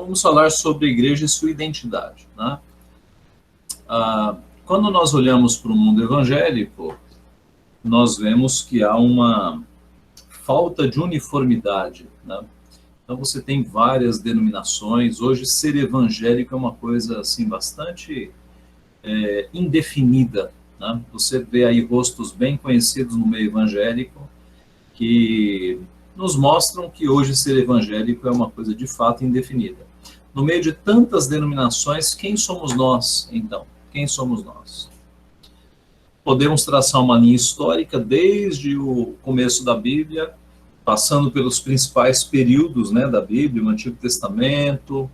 Vamos falar sobre a igreja e sua identidade, né? Quando nós olhamos para o mundo evangélico, nós vemos que há uma falta de uniformidade, né? Então você tem várias denominações. Hoje ser evangélico é uma coisa assim bastante indefinida, né? Você vê aí rostos bem conhecidos no meio evangélico que nos mostram que hoje ser evangélico é uma coisa de fato indefinida. No meio de tantas denominações, quem somos nós, então? Quem somos nós? Podemos traçar uma linha histórica desde o começo da Bíblia, passando pelos principais períodos, né, da Bíblia, o Antigo Testamento,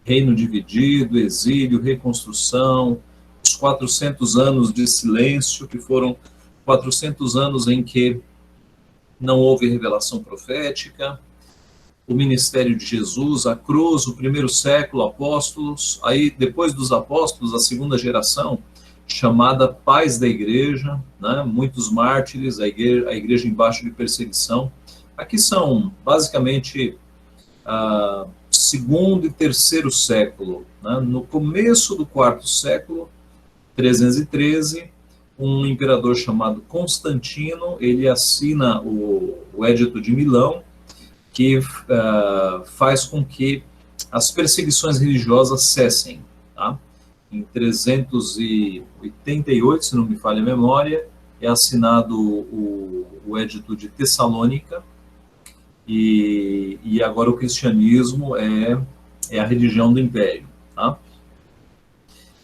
reino dividido, exílio, reconstrução, os 400 anos de silêncio, que foram 400 anos em que não houve revelação profética, o ministério de Jesus, a cruz, o primeiro século, apóstolos, aí depois dos apóstolos, a segunda geração, chamada paz da igreja, né? Muitos mártires, a igreja embaixo de perseguição. Aqui são basicamente segundo e terceiro século, né? No começo do quarto século, 313, um imperador chamado Constantino, ele assina o Edito de Milão, que faz com que as perseguições religiosas cessem, tá? Em 388, se não me falha a memória, é assinado o Edito de Tessalônica, e agora o cristianismo é a religião do império, tá?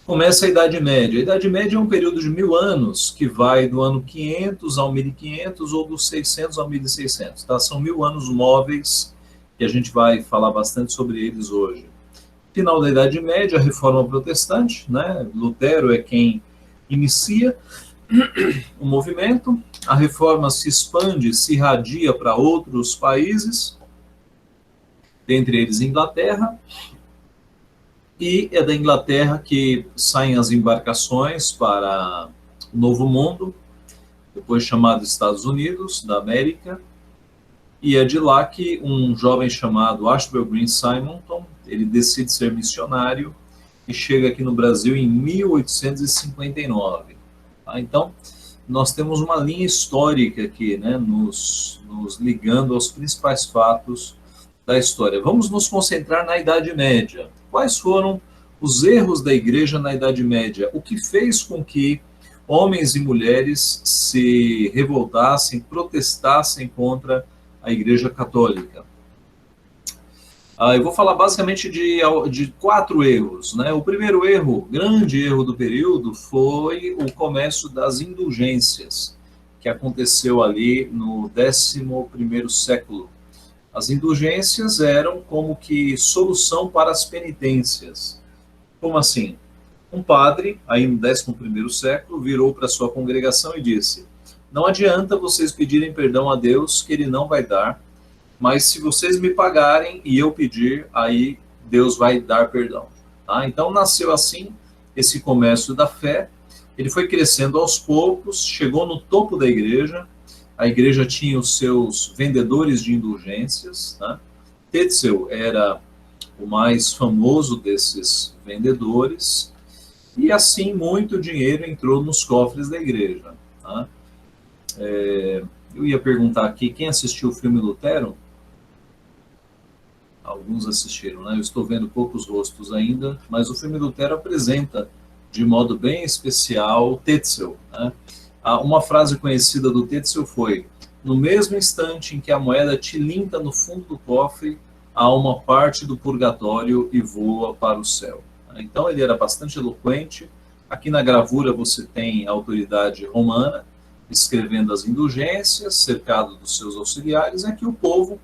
Começa a Idade Média. A Idade Média é um período de 1000 anos, que vai do ano 500 ao 1500, ou dos 600 ao 1600. Tá? São 1000 anos móveis, que a gente vai falar bastante sobre eles hoje. Final da Idade Média, a Reforma Protestante, né? Lutero é quem inicia o movimento. A Reforma se expande, se irradia para outros países, dentre eles Inglaterra. E é da Inglaterra que saem as embarcações para o Novo Mundo, depois chamado Estados Unidos da América, e é de lá que um jovem chamado Ashbel Green Simonton, ele decide ser missionário e chega aqui no Brasil em 1859. Tá? Então, nós temos uma linha histórica aqui, né, nos ligando aos principais fatos da história. Vamos nos concentrar na Idade Média. Quais foram os erros da igreja na Idade Média? O que fez com que homens e mulheres se revoltassem, protestassem contra a Igreja Católica? Eu vou falar basicamente de 4 erros, né? O primeiro erro, grande erro do período, foi o comércio das indulgências, que aconteceu ali no 11º século. As indulgências eram como que solução para as penitências. Como assim? Um padre, aí no 11º século, virou para sua congregação e disse: não adianta vocês pedirem perdão a Deus, que ele não vai dar, mas se vocês me pagarem e eu pedir, aí Deus vai dar perdão. Tá? Então nasceu assim esse comércio da fé. Ele foi crescendo aos poucos, chegou no topo da igreja. A igreja tinha os seus vendedores de indulgências, né? Tetzel era o mais famoso desses vendedores, e assim muito dinheiro entrou nos cofres da igreja. Tá? Eu ia perguntar aqui, quem assistiu o filme Lutero? Alguns assistiram, né? Eu estou vendo poucos rostos ainda, mas o filme Lutero apresenta de modo bem especial Tetzel, né? Uma frase conhecida do Tetzel foi: no mesmo instante em que a moeda tilinta no fundo do cofre, há uma parte do purgatório e voa para o céu. Então ele era bastante eloquente. Aqui na gravura você tem a autoridade romana escrevendo as indulgências, cercado dos seus auxiliares. Aqui o povo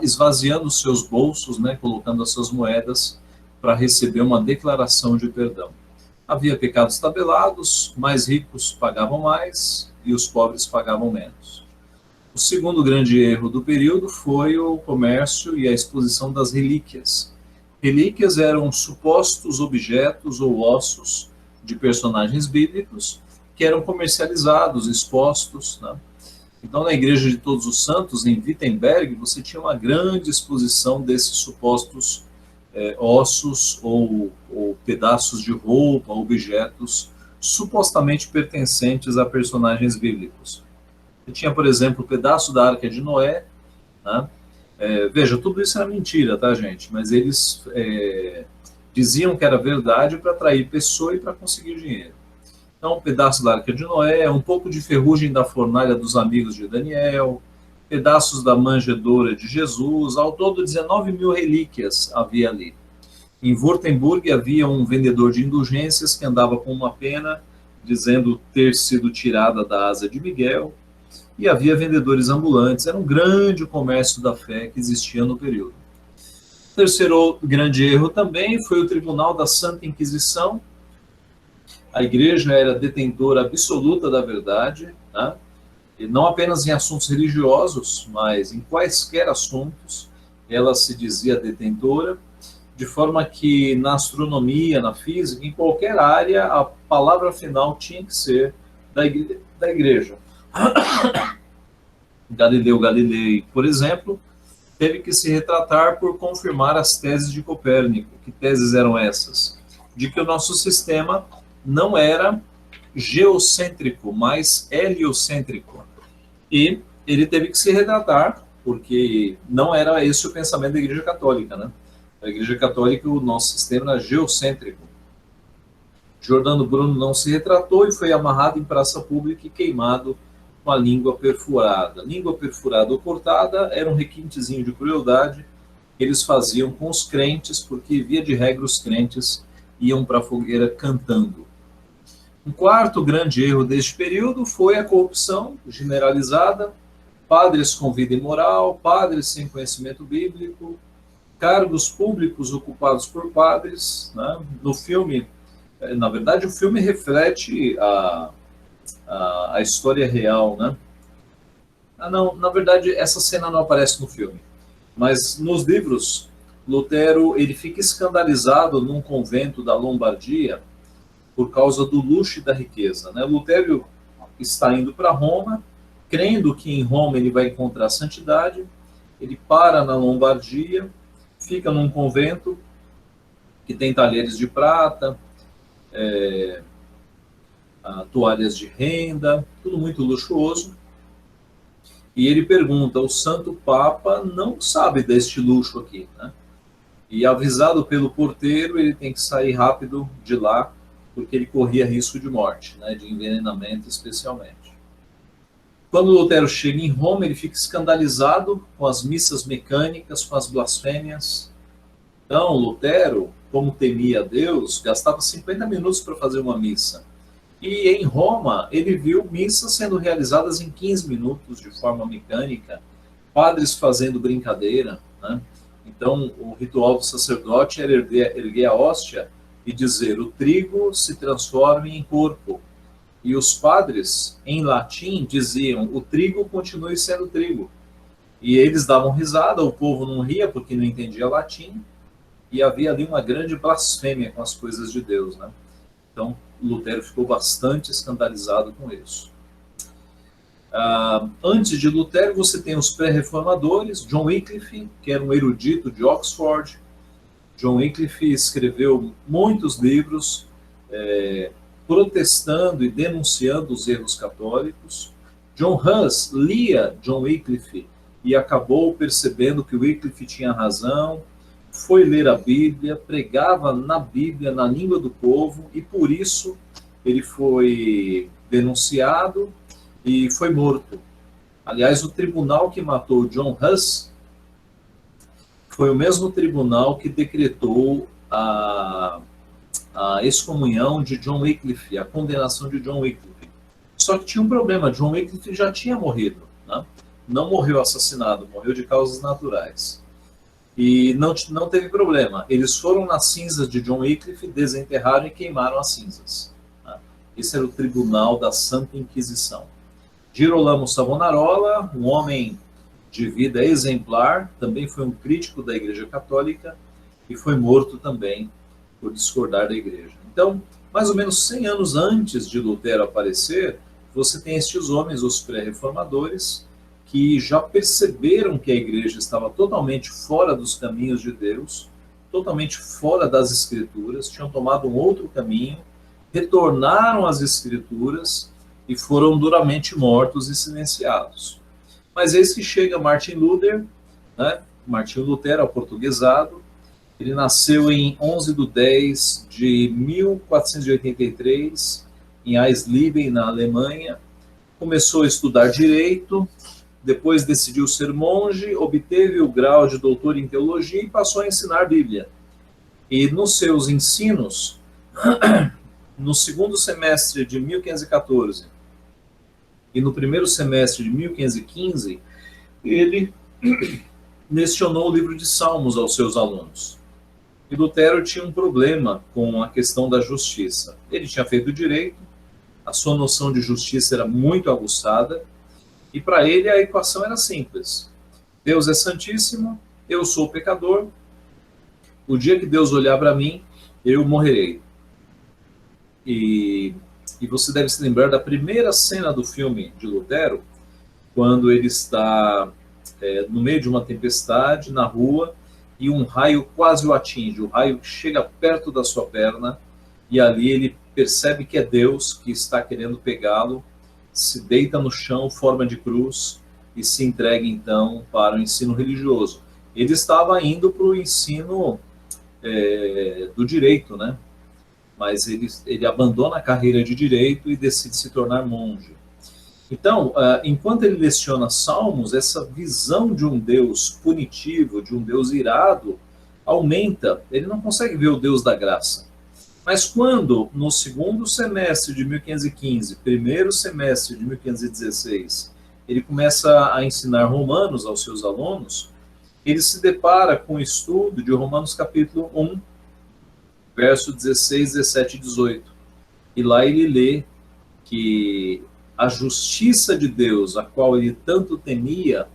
esvaziando os seus bolsos, né, colocando as suas moedas para receber uma declaração de perdão. Havia pecados tabelados, mais ricos pagavam mais e os pobres pagavam menos. O segundo grande erro do período foi o comércio e a exposição das relíquias. Relíquias eram supostos objetos ou ossos de personagens bíblicos que eram comercializados, expostos, né? Então, na Igreja de Todos os Santos, em Wittenberg, você tinha uma grande exposição desses supostos ossos ou pedaços de roupa, objetos supostamente pertencentes a personagens bíblicos. Você tinha, por exemplo, o pedaço da Arca de Noé, né? Veja, tudo isso era mentira, tá, gente? Mas eles diziam que era verdade para atrair pessoa e para conseguir dinheiro. Então, um pedaço da Arca de Noé, um pouco de ferrugem da fornalha dos amigos de Daniel, pedaços da manjedoura de Jesus, ao todo 19 mil relíquias havia ali. Em Württemberg havia um vendedor de indulgências que andava com uma pena, dizendo ter sido tirada da asa de Miguel, e havia vendedores ambulantes. Era um grande comércio da fé que existia no período. O terceiro grande erro também foi o Tribunal da Santa Inquisição. A igreja era detentora absoluta da verdade, né? E não apenas em assuntos religiosos, mas em quaisquer assuntos ela se dizia detentora, de forma que na astronomia, na física, em qualquer área, a palavra final tinha que ser da igreja. Galileu Galilei, por exemplo, teve que se retratar por confirmar as teses de Copérnico. Que teses eram essas? De que o nosso sistema não era geocêntrico, mas heliocêntrico. E ele teve que se retratar, porque não era esse o pensamento da Igreja Católica, né? A Igreja Católica, o nosso sistema era geocêntrico. Giordano Bruno não se retratou e foi amarrado em praça pública e queimado com a língua perfurada. Língua perfurada ou cortada era um requintezinho de crueldade que eles faziam com os crentes, porque, via de regra, os crentes iam para a fogueira cantando. Um quarto grande erro deste período foi a corrupção generalizada, padres com vida imoral, padres sem conhecimento bíblico, cargos públicos ocupados por padres, né? No filme, na verdade, o filme reflete a história real, né? Não, na verdade, essa cena não aparece no filme, mas nos livros, Lutero ele fica escandalizado num convento da Lombardia por causa do luxo e da riqueza, né? Lutero está indo para Roma, crendo que em Roma ele vai encontrar santidade, ele para na Lombardia, fica num convento que tem talheres de prata, toalhas de renda, tudo muito luxuoso. E ele pergunta, o Santo Papa não sabe deste luxo aqui, né? E avisado pelo porteiro, ele tem que sair rápido de lá, porque ele corria risco de morte, né? De envenenamento especialmente. Quando Lutero chega em Roma, ele fica escandalizado com as missas mecânicas, com as blasfêmias. Então, Lutero, como temia a Deus, gastava 50 minutos para fazer uma missa. E em Roma, ele viu missas sendo realizadas em 15 minutos, de forma mecânica, padres fazendo brincadeira, né? Então, o ritual do sacerdote era erguer a hóstia e dizer, o trigo se transforme em corpo. E os padres, em latim, diziam, o trigo continue sendo trigo. E eles davam risada, o povo não ria porque não entendia latim, e havia ali uma grande blasfêmia com as coisas de Deus, né? Então, Lutero ficou bastante escandalizado com isso. Antes de Lutero, você tem os pré-reformadores, John Wycliffe, que era um erudito de Oxford. John Wycliffe escreveu muitos livros protestando e denunciando os erros católicos. John Hus lia John Wycliffe e acabou percebendo que Wycliffe tinha razão, foi ler a Bíblia, pregava na Bíblia, na língua do povo, e por isso ele foi denunciado e foi morto. Aliás, o tribunal que matou John Hus foi o mesmo tribunal que decretou a excomunhão de John Wycliffe, a condenação de John Wycliffe. Só que tinha um problema, John Wycliffe já tinha morrido, né? Não morreu assassinado, morreu de causas naturais. E não teve problema. Eles foram nas cinzas de John Wycliffe, desenterraram e queimaram as cinzas. Esse era o Tribunal da Santa Inquisição. Girolamo Savonarola, um homem de vida exemplar, também foi um crítico da Igreja Católica e foi morto também por discordar da Igreja. Então, mais ou menos 100 anos antes de Lutero aparecer, você tem estes homens, os pré-reformadores, que já perceberam que a Igreja estava totalmente fora dos caminhos de Deus totalmente fora das Escrituras, tinham tomado um outro caminho, retornaram às Escrituras e foram duramente mortos e silenciados. Mas eis que chega Martin Luther, né? Martinho Lutero, aportuguesado. Ele nasceu em 11 de 10 de 1483, em Eisleben, na Alemanha. Começou a estudar direito, depois decidiu ser monge, obteve o grau de doutor em teologia e passou a ensinar Bíblia. E nos seus ensinos, no segundo semestre de 1514 e no primeiro semestre de 1515, ele lecionou o livro de Salmos aos seus alunos. E Lutero tinha um problema com a questão da justiça. Ele tinha feito direito, a sua noção de justiça era muito aguçada, e para ele a equação era simples. Deus é santíssimo, eu sou pecador, o dia que Deus olhar para mim, eu morrerei. E você deve se lembrar da primeira cena do filme de Lutero, quando ele está no meio de uma tempestade, na rua, e um raio quase o atinge. O raio chega perto da sua perna, e ali ele percebe que é Deus que está querendo pegá-lo, se deita no chão, forma de cruz, e se entrega então para o ensino religioso. Ele estava indo para o ensino do direito, né? Mas ele abandona a carreira de direito e decide se tornar monge. Então, enquanto ele leciona Salmos, essa visão de um Deus punitivo, de um Deus irado, aumenta. Ele não consegue ver o Deus da graça. Mas quando, no segundo semestre de 1515, primeiro semestre de 1516, ele começa a ensinar Romanos aos seus alunos, ele se depara com o estudo de Romanos capítulo 1, verso 16, 17 e 18. E lá ele lê que a justiça de Deus, a qual ele tanto temia,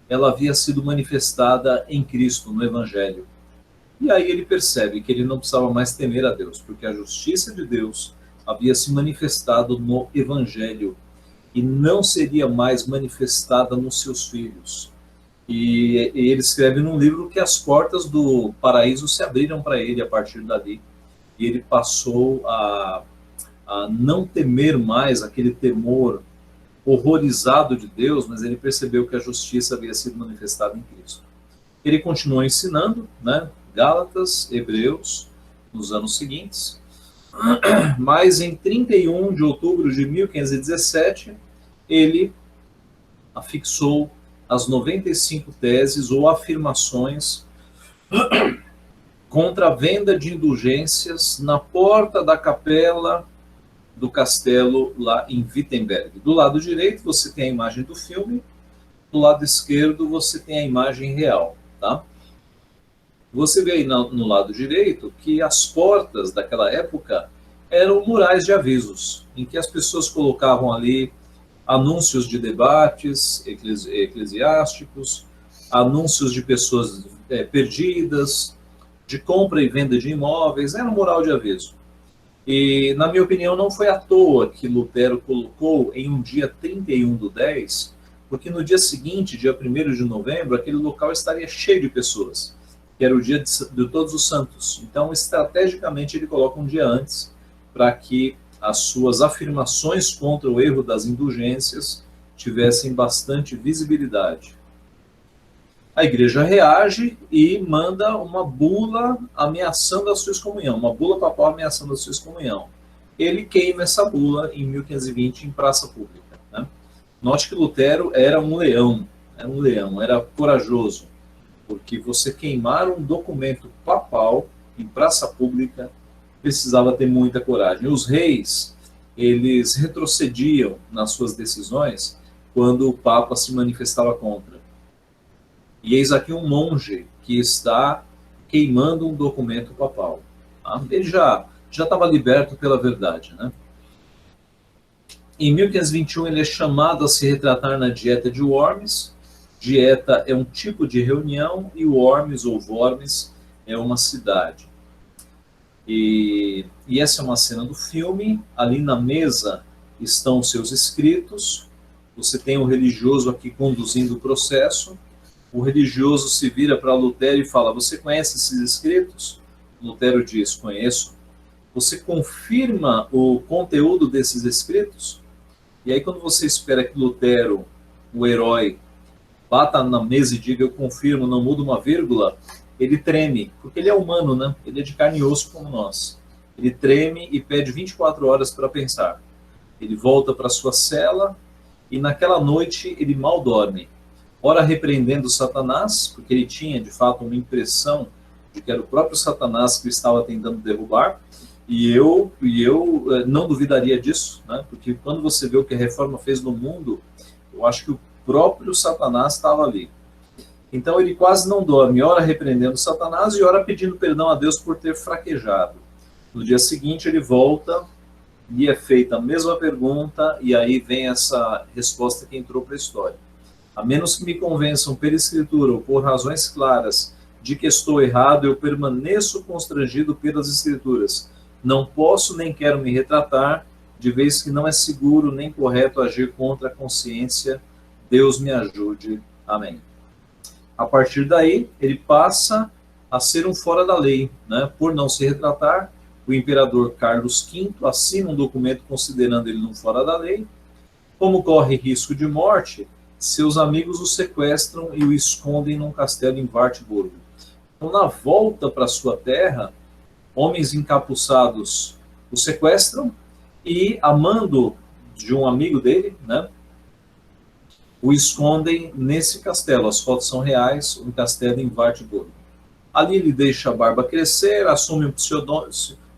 ela havia sido manifestada em Cristo, no Evangelho. E aí ele percebe que ele não precisava mais temer a Deus, porque a justiça de Deus havia se manifestado no Evangelho e não seria mais manifestada nos seus filhos. E ele escreve num livro que as portas do paraíso se abriram para ele a partir dali. E ele passou a não temer mais aquele temor horrorizado de Deus, mas ele percebeu que a justiça havia sido manifestada em Cristo. Ele continuou ensinando, né, Gálatas, Hebreus, nos anos seguintes, mas em 31 de outubro de 1517, ele afixou as 95 teses ou afirmações contra a venda de indulgências na porta da capela do castelo lá em Wittenberg. Do lado direito você tem a imagem do filme, do lado esquerdo você tem a imagem real, tá? Você vê aí no lado direito que as portas daquela época eram murais de avisos, em que as pessoas colocavam ali anúncios de debates eclesiásticos, anúncios de pessoas perdidas, de compra e venda de imóveis, era um mural de aviso. E, na minha opinião, não foi à toa que Lutero colocou em um dia 31/10, porque no dia seguinte, dia 1º de novembro, aquele local estaria cheio de pessoas, que era o dia de Todos os Santos. Então, estrategicamente, ele coloca um dia antes, para que as suas afirmações contra o erro das indulgências tivessem bastante visibilidade. A igreja reage e manda uma bula ameaçando a sua excomunhão, uma bula papal ameaçando a sua excomunhão. Ele queima essa bula em 1520 em praça pública, né? Note que Lutero era um leão, era corajoso, porque você queimar um documento papal em praça pública precisava ter muita coragem. Os reis, eles retrocediam nas suas decisões quando o Papa se manifestava contra. E eis aqui um monge que está queimando um documento papal. Tá? Ele já estava liberto pela verdade, né? Em 1521 ele é chamado a se retratar na Dieta de Worms. Dieta é um tipo de reunião e Worms ou Worms é uma cidade. E essa é uma cena do filme. Ali na mesa estão os seus escritos. Você tem o religioso aqui conduzindo o processo. o religioso se vira para Lutero e fala: você conhece esses escritos? Lutero diz: conheço. Você confirma o conteúdo desses escritos? E aí, quando você espera que Lutero, o herói, bata na mesa e diga: eu confirmo, não muda uma vírgula, ele treme, porque ele é humano, né? Ele é de carne e osso como nós. Ele treme e pede 24 horas para pensar. Ele volta para sua cela e naquela noite ele mal dorme. Ora repreendendo Satanás, porque ele tinha de fato uma impressão de que era o próprio Satanás que o estava tentando derrubar, e eu não duvidaria disso, né? Porque quando você vê o que a reforma fez no mundo, eu acho que o próprio Satanás estava ali. Então ele quase não dorme, ora repreendendo Satanás e ora pedindo perdão a Deus por ter fraquejado. No dia seguinte ele volta, lhe é feita a mesma pergunta, e aí vem essa resposta que entrou para a história. A menos que me convençam pela escritura ou por razões claras de que estou errado, eu permaneço constrangido pelas escrituras. Não posso nem quero me retratar, de vez que não é seguro nem correto agir contra a consciência. Deus me ajude. Amém. A partir daí, ele passa a ser um fora da lei, né? Por não se retratar, o imperador Carlos V assina um documento considerando ele um fora da lei. Como corre risco de morte, seus amigos o sequestram e o escondem num castelo em Wartburg. Então, na volta para sua terra, homens encapuçados o sequestram e, a mando de um amigo dele, né, o escondem nesse castelo. As fotos são reais, um castelo em Wartburg. Ali ele deixa a barba crescer, assume um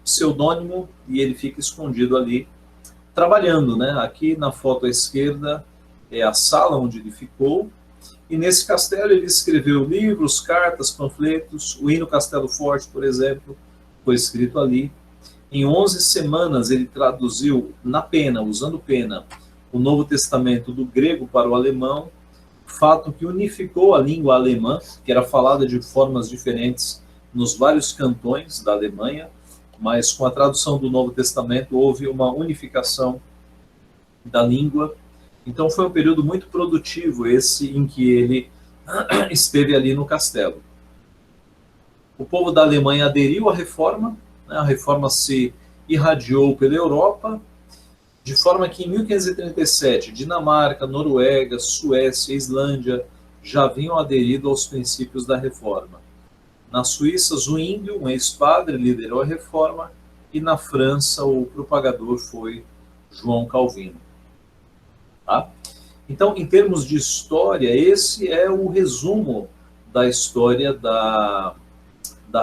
pseudônimo e ele fica escondido ali, trabalhando, né? Aqui na foto à esquerda é a sala onde ele ficou, e nesse castelo ele escreveu livros, cartas, panfletos. O hino Castelo Forte, por exemplo, foi escrito ali. Em 11 semanas ele traduziu na pena, usando pena, o Novo Testamento do grego para o alemão, fato que unificou a língua alemã, que era falada de formas diferentes nos vários cantões da Alemanha, mas com a tradução do Novo Testamento houve uma unificação da língua. Então foi um período muito produtivo esse em que ele esteve ali no castelo. O povo da Alemanha aderiu à reforma, né? A reforma se irradiou pela Europa, de forma que em 1537 Dinamarca, Noruega, Suécia e Islândia já haviam aderido aos princípios da reforma. Na Suíça, Zwinglio, um ex-padre, liderou a reforma, e na França o propagador foi João Calvino. Tá? Então, em termos de história, esse é o resumo da história da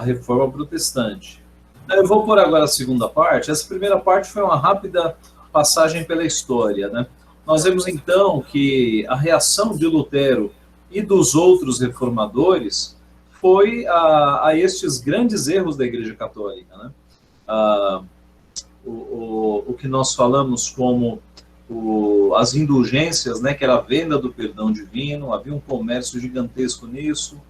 Reforma Protestante. Eu vou por agora a segunda parte. Essa primeira parte foi uma rápida passagem pela história, né? Nós vemos então que a reação de Lutero e dos outros reformadores foi a estes grandes erros da Igreja Católica, né? O que nós falamos como as indulgências, né, que era a venda do perdão divino, havia um comércio gigantesco nisso,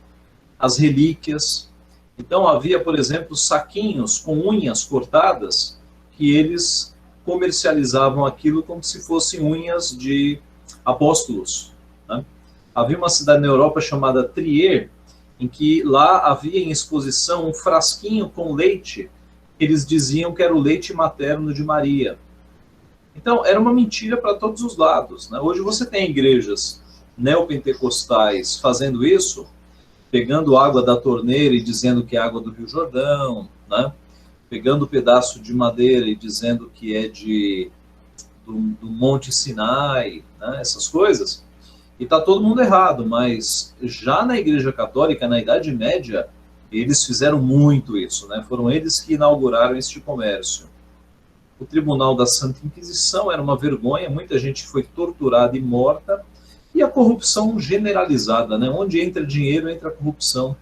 as relíquias. Então havia, por exemplo, saquinhos com unhas cortadas, que eles comercializavam aquilo como se fossem unhas de apóstolos, né? Havia uma cidade na Europa chamada Trier, em que lá havia em exposição um frasquinho com leite, que eles diziam que era o leite materno de Maria. Então, era uma mentira para todos os lados, né? Hoje você tem igrejas neopentecostais fazendo isso, pegando água da torneira e dizendo que é água do Rio Jordão, né? Pegando pedaço de madeira e dizendo que é do Monte Sinai, né? Essas coisas. E está todo mundo errado, mas já na Igreja Católica, na Idade Média, eles fizeram muito isso, né? Foram eles que inauguraram este comércio. O Tribunal da Santa Inquisição era uma vergonha, muita gente foi torturada e morta, e a corrupção generalizada, né? Onde entra dinheiro, entra corrupção.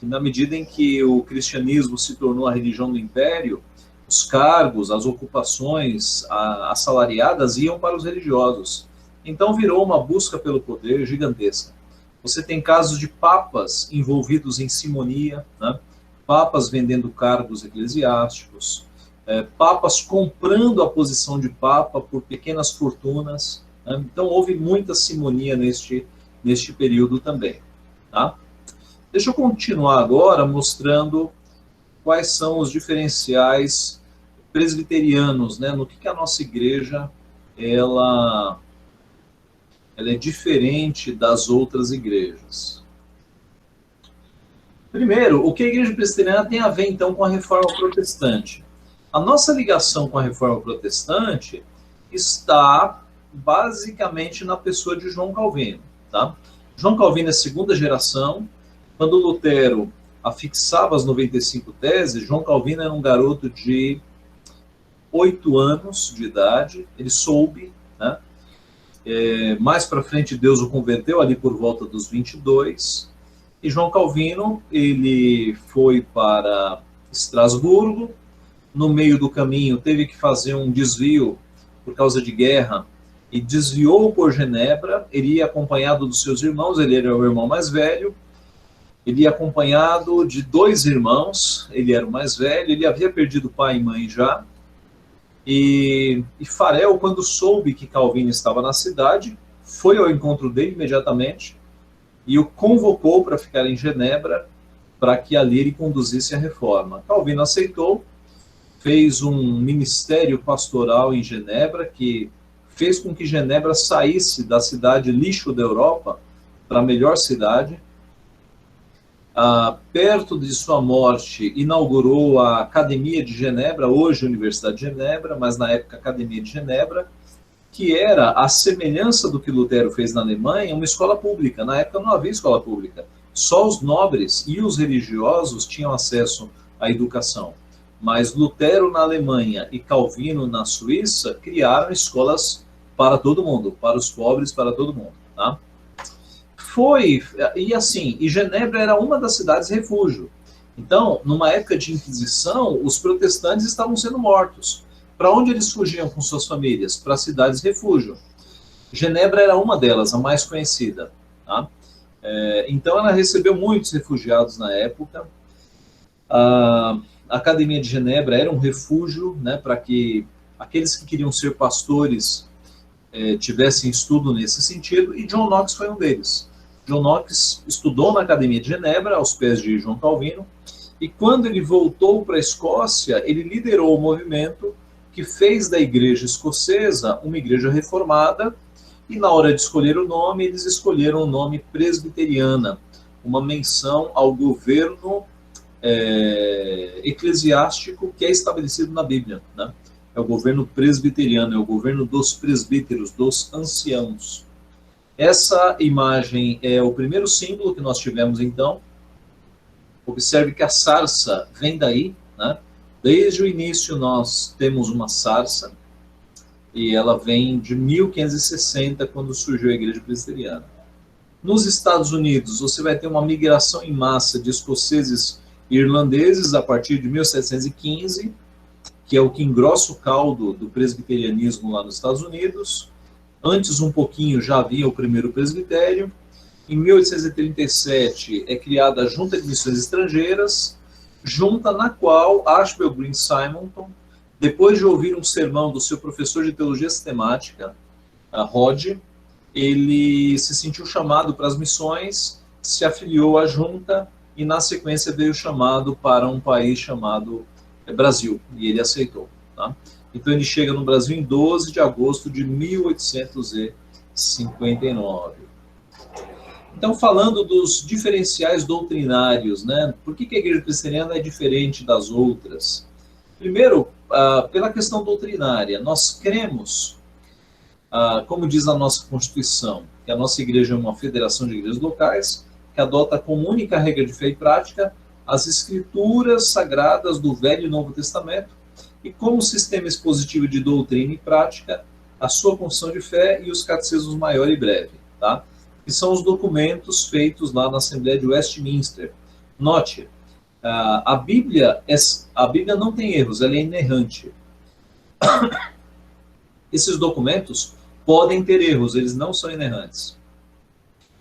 E na medida em que o cristianismo se tornou a religião do império, os cargos, as ocupações assalariadas iam para os religiosos. Então virou uma busca pelo poder gigantesca. Você tem casos de papas envolvidos em simonia, né? Papas vendendo cargos eclesiásticos, papas comprando a posição de papa por pequenas fortunas, né? Então houve muita simonia neste período também. tá? Deixa eu continuar agora mostrando quais são os diferenciais presbiterianos, né? No que a nossa igreja ela é diferente das outras igrejas. Primeiro, o que a igreja presbiteriana tem a ver então com a reforma protestante? A nossa ligação com a reforma protestante está basicamente na pessoa de João Calvino, tá? João Calvino é segunda geração. Quando Lutero afixava as 95 teses, João Calvino era um garoto de 8 anos de idade. Ele soube, né? Mais para frente Deus o converteu ali por volta dos 22. E João Calvino, ele foi para Estrasburgo. No meio do caminho teve que fazer um desvio por causa de guerra e desviou por Genebra. Ele ia acompanhado dos seus irmãos, ele era o irmão mais velho. Ele ia acompanhado de 2 irmãos, ele era o mais velho, ele havia perdido pai e mãe já. E Farel, quando soube que Calvino estava na cidade, foi ao encontro dele imediatamente e o convocou para ficar em Genebra, para que ali ele conduzisse a reforma. Calvino aceitou, fez um ministério pastoral em Genebra, que fez com que Genebra saísse da cidade lixo da Europa para a melhor cidade. Perto de sua morte, inaugurou a Academia de Genebra, hoje Universidade de Genebra, mas na época Academia de Genebra, que era a semelhança do que Lutero fez na Alemanha, uma escola pública. Na época não havia escola pública. Só os nobres e os religiosos tinham acesso à educação. Mas Lutero na Alemanha e Calvino na Suíça criaram escolas para todo mundo, para os pobres, para todo mundo, tá? E Genebra era uma das cidades refúgio. Então, numa época de Inquisição, os protestantes estavam sendo mortos. Para onde eles fugiam com suas famílias? Para as cidades refúgio. Genebra era uma delas, a mais conhecida, tá? Então, ela recebeu muitos refugiados na época. A Academia de Genebra era um refúgio, né, para que aqueles que queriam ser pastores tivessem estudo nesse sentido, e John Knox foi um deles. John Knox estudou na Academia de Genebra, aos pés de João Calvino, e quando ele voltou para a Escócia, ele liderou o movimento que fez da igreja escocesa uma igreja reformada, e na hora de escolher o nome, eles escolheram o nome presbiteriana, uma menção ao governo eclesiástico que é estabelecido na Bíblia, né? É o governo presbiteriano, é o governo dos presbíteros, dos anciãos. Essa imagem é o primeiro símbolo que nós tivemos, então. Observe que a sarça vem daí, né? Desde o início nós temos uma sarça, e ela vem de 1560, quando surgiu a igreja presbiteriana. Nos Estados Unidos, você vai ter uma migração em massa de escoceses e irlandeses a partir de 1715, que é o que engrossa o caldo do presbiterianismo lá nos Estados Unidos. Antes, um pouquinho, já havia o primeiro presbitério. Em 1837, é criada a Junta de Missões Estrangeiras, junta na qual Ashbel Green Simonton, depois de ouvir um sermão do seu professor de teologia sistemática, Rod, ele se sentiu chamado para as missões, se afiliou à junta e, na sequência, veio chamado para um país chamado Brasil, e ele aceitou, tá? Então ele chega no Brasil em 12 de agosto de 1859. Então, falando dos diferenciais doutrinários, né? Por que a igreja presbiteriana é diferente das outras? Primeiro, pela questão doutrinária. Nós cremos, como diz a nossa Constituição, que a nossa igreja é uma federação de igrejas locais, que adota como única regra de fé e prática as escrituras sagradas do Velho e Novo Testamento, e como sistema expositivo de doutrina e prática, a sua confissão de fé e os catecismos maior e breve, tá? Que são os documentos feitos lá na Assembleia de Westminster. Note, a Bíblia não tem erros, ela é inerrante. Esses documentos podem ter erros, eles não são inerrantes.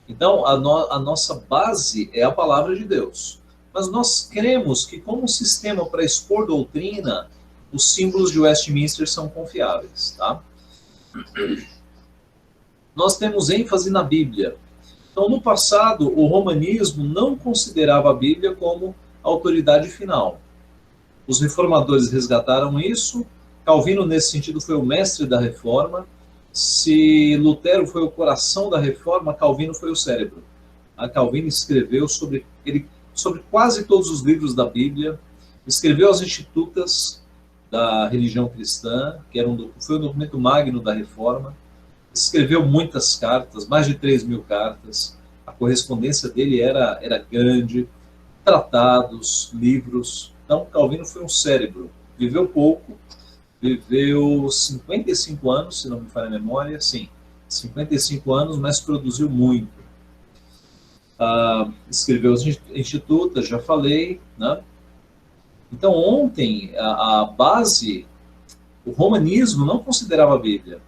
Então, a nossa base é a palavra de Deus. Mas nós cremos que, como sistema para expor doutrina, os símbolos de Westminster são confiáveis, tá? Nós temos ênfase na Bíblia. Então, no passado, o romanismo não considerava a Bíblia como autoridade final. Os reformadores resgataram isso. Calvino, nesse sentido, foi o mestre da reforma. Se Lutero foi o coração da reforma, Calvino foi o cérebro. A Calvino escreveu sobre quase todos os livros da Bíblia, escreveu as Institutas da religião cristã, que foi um documento magno da reforma, escreveu muitas cartas, mais de 3.000 cartas, a correspondência dele era grande, tratados, livros. Então, Calvino foi um cérebro, viveu pouco, viveu 55 anos, se não me falha a memória, sim, 55 anos, mas produziu muito. Escreveu as Institutas, já falei, né? Então, ontem, a base, o romanismo não considerava a Bíblia.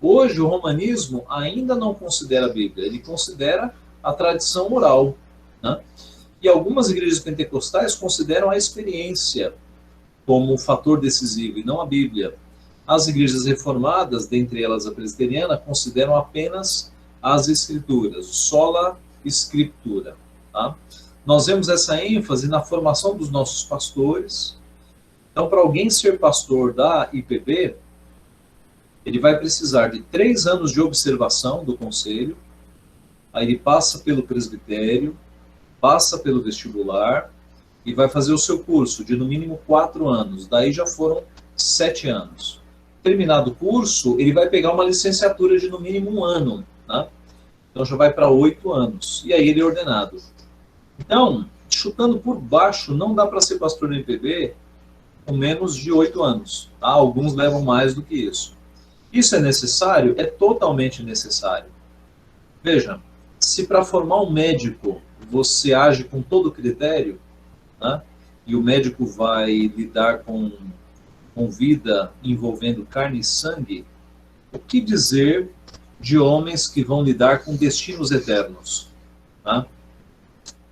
Hoje, o romanismo ainda não considera a Bíblia, ele considera a tradição oral, né? E algumas igrejas pentecostais consideram a experiência como um fator decisivo e não a Bíblia. As igrejas reformadas, dentre elas a presbiteriana, consideram apenas as escrituras, sola escritura. Tá? Nós vemos essa ênfase na formação dos nossos pastores. Então, para alguém ser pastor da IPB, ele vai precisar de 3 anos de observação do conselho, aí ele passa pelo presbitério, passa pelo vestibular e vai fazer o seu curso de no mínimo 4 anos, daí já foram 7 anos. Terminado o curso, ele vai pegar uma licenciatura de no mínimo 1 ano, né? Então já vai para 8 anos, e aí ele é ordenado. Então, chutando por baixo, não dá para ser pastor no IPB com menos de 8 anos, tá? Alguns levam mais do que isso. Isso é necessário? É totalmente necessário. Veja, se para formar um médico você age com todo critério, né, e o médico vai lidar com vida envolvendo carne e sangue, o que dizer de homens que vão lidar com destinos eternos? Né?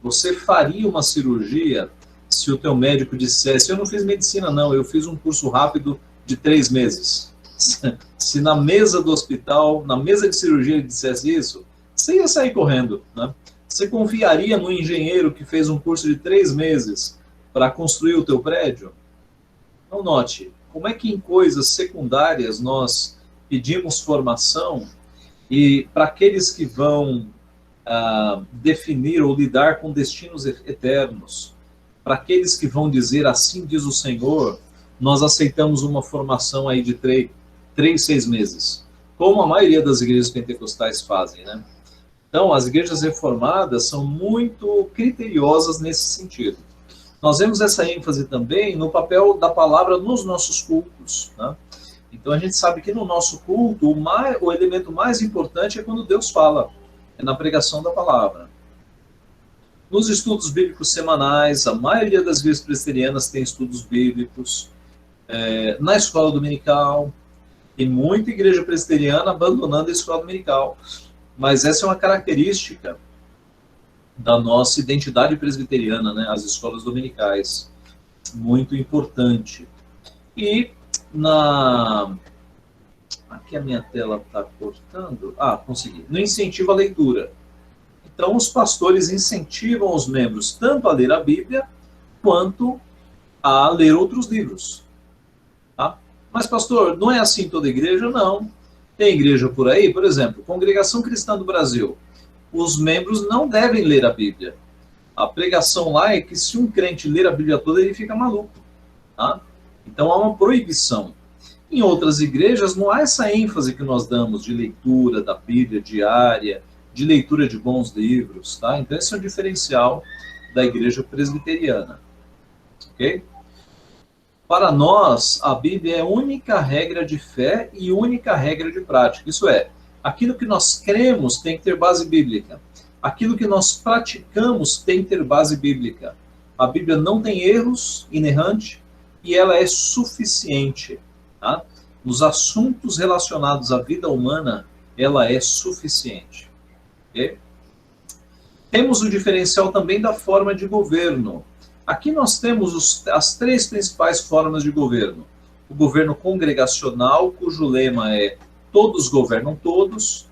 Você faria uma cirurgia se o teu médico dissesse: eu não fiz medicina não, eu fiz um curso rápido de 3 meses. Se na mesa do hospital, na mesa de cirurgia ele dissesse isso, você ia sair correndo, né? Você confiaria no engenheiro que fez um curso de 3 meses para construir o teu prédio? Não, note, como é que em coisas secundárias nós pedimos formação e para aqueles que vão definir ou lidar com destinos eternos, para aqueles que vão dizer assim diz o Senhor, nós aceitamos uma formação aí de 3, 6 meses, como a maioria das igrejas pentecostais fazem, né? Então, as igrejas reformadas são muito criteriosas nesse sentido. Nós vemos essa ênfase também no papel da palavra nos nossos cultos, né? Então, a gente sabe que no nosso culto, o elemento mais importante é quando Deus fala, é na pregação da palavra. Nos estudos bíblicos semanais, a maioria das igrejas presbiterianas tem estudos bíblicos. Na escola dominical, tem muita igreja presbiteriana abandonando a escola dominical. Mas essa é uma característica da nossa identidade presbiteriana, né? As escolas dominicais. Muito importante. E aqui a minha tela está cortando. Consegui. No incentivo à leitura. Então, os pastores incentivam os membros tanto a ler a Bíblia, quanto a ler outros livros. Tá? Mas, pastor, não é assim em toda igreja? Não. Tem igreja por aí, por exemplo, Congregação Cristã do Brasil. Os membros não devem ler a Bíblia. A pregação lá é que se um crente ler a Bíblia toda, ele fica maluco. Tá? Então, há uma proibição. Em outras igrejas, não há essa ênfase que nós damos de leitura da Bíblia diária, de leitura de bons livros. Tá? Então, esse é o diferencial da igreja presbiteriana. Ok? Para nós, a Bíblia é a única regra de fé e única regra de prática. Isso é, aquilo que nós cremos tem que ter base bíblica. Aquilo que nós praticamos tem que ter base bíblica. A Bíblia não tem erros, inerrante, e ela é suficiente. Tá? Nos assuntos relacionados à vida humana, ela é suficiente. Okay? Temos o diferencial também da forma de governo. Aqui nós temos as 3 principais formas de governo. O governo congregacional, cujo lema é todos governam todos.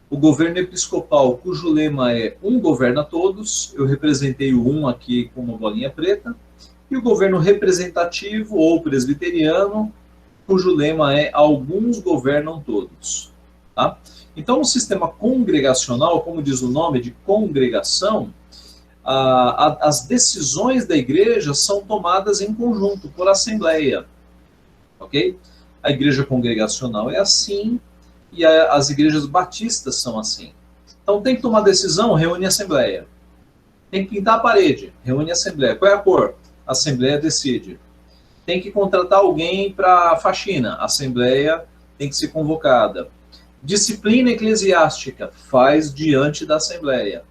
O governo episcopal, cujo lema é um governa todos, eu representei o um aqui com uma bolinha preta, e o governo representativo ou presbiteriano, cujo lema é alguns governam todos. Tá? Então, o sistema congregacional, como diz o nome, de congregação, as decisões da igreja são tomadas em conjunto, por assembleia. Ok? A igreja congregacional é assim, e as igrejas batistas são assim. Então, tem que tomar decisão, reúne a assembleia. Tem que pintar a parede, reúne a assembleia. Qual é a cor? A assembleia decide. Tem que contratar alguém para faxina, a assembleia tem que ser convocada. Disciplina eclesiástica, faz diante da assembleia.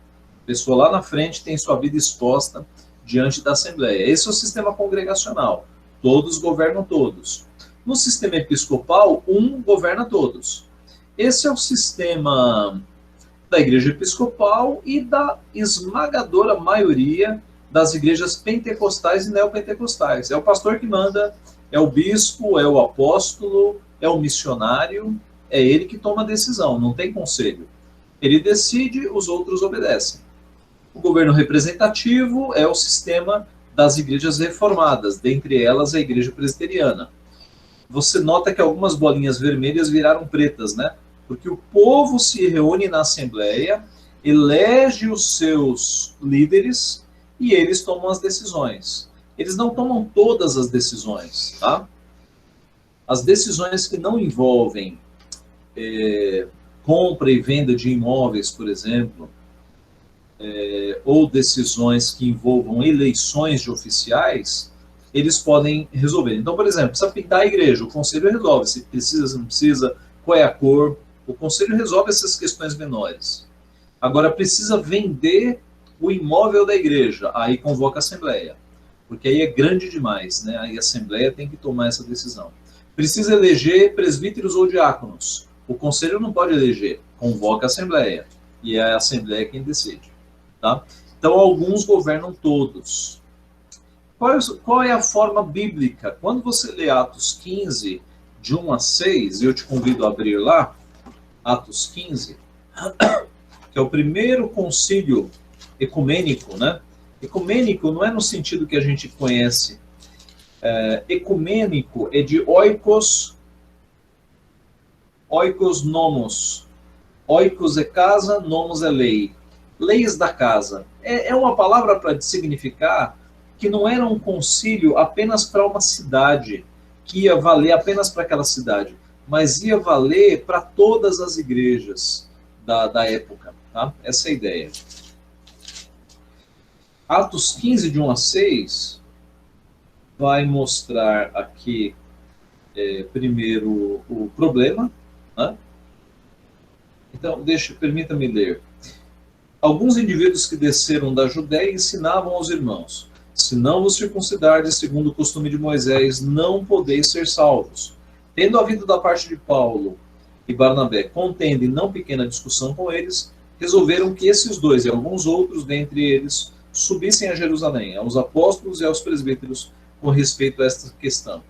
A pessoa lá na frente tem sua vida exposta diante da assembleia. Esse é o sistema congregacional. Todos governam todos. No sistema episcopal, um governa todos. Esse é o sistema da igreja episcopal e da esmagadora maioria das igrejas pentecostais e neopentecostais. É o pastor que manda, é o bispo, é o apóstolo, é o missionário, é ele que toma a decisão, não tem conselho. Ele decide, os outros obedecem. O governo representativo é o sistema das igrejas reformadas, dentre elas a igreja presbiteriana. Você nota que algumas bolinhas vermelhas viraram pretas, né? Porque o povo se reúne na assembleia, elege os seus líderes e eles tomam as decisões. Eles não tomam todas as decisões, tá? As decisões que não envolvem compra e venda de imóveis, por exemplo, ou decisões que envolvam eleições de oficiais, eles podem resolver. Então, por exemplo, precisa pintar a igreja, o conselho resolve se precisa, se não precisa, qual é a cor, o conselho resolve essas questões menores. Agora, precisa vender o imóvel da igreja, aí convoca a assembleia, porque aí é grande demais, né? Aí a assembleia tem que tomar essa decisão. Precisa eleger presbíteros ou diáconos, o conselho não pode eleger, convoca a assembleia, e é a assembleia quem decide. Tá? Então, alguns governam todos. Qual é a forma bíblica? Quando você lê Atos 15, de 1 a 6, eu te convido a abrir lá, Atos 15, que é o primeiro concílio ecumênico, né? Ecumênico não é no sentido que a gente conhece. Ecumênico é de oikos nomos. Oikos é casa, nomos é lei. Leis da casa. É uma palavra para significar que não era um concílio apenas para uma cidade, que ia valer apenas para aquela cidade, mas ia valer para todas as igrejas da época. Tá? Essa é a ideia. Atos 15, de 1 a 6, vai mostrar aqui, primeiro, o problema. Né? Então, permita-me ler. Alguns indivíduos que desceram da Judéia ensinavam aos irmãos: se não vos circuncidardes segundo o costume de Moisés, não podeis ser salvos. Tendo havido da parte de Paulo e Barnabé contenda e não pequena discussão com eles, resolveram que esses dois e alguns outros dentre eles subissem a Jerusalém, aos apóstolos e aos presbíteros, com respeito a esta questão.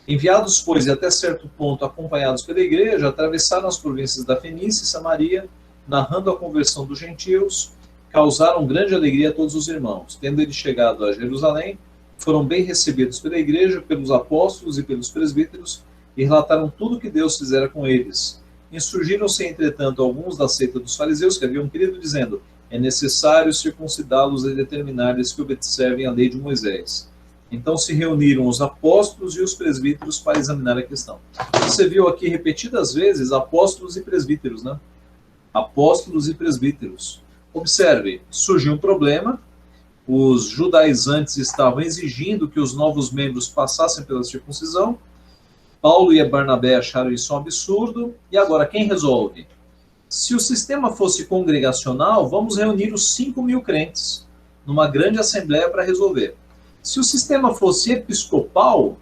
Enviados, pois, e até certo ponto acompanhados pela igreja, atravessaram as províncias da Fenícia e Samaria, narrando a conversão dos gentios, causaram grande alegria a todos os irmãos. Tendo eles chegado a Jerusalém, foram bem recebidos pela igreja, pelos apóstolos e pelos presbíteros, e relataram tudo o que Deus fizera com eles. Insurgiram-se, entretanto, alguns da seita dos fariseus, que haviam crido, dizendo: é necessário circuncidá-los e determinar-lhes que observem a lei de Moisés. Então se reuniram os apóstolos e os presbíteros para examinar a questão. Você viu aqui repetidas vezes apóstolos e presbíteros, né? Apóstolos e presbíteros. Observe, surgiu um problema, os judaizantes estavam exigindo que os novos membros passassem pela circuncisão, Paulo e Barnabé acharam isso um absurdo, e agora quem resolve? Se o sistema fosse congregacional, vamos reunir os 5.000 crentes numa grande assembleia para resolver. Se o sistema fosse episcopal,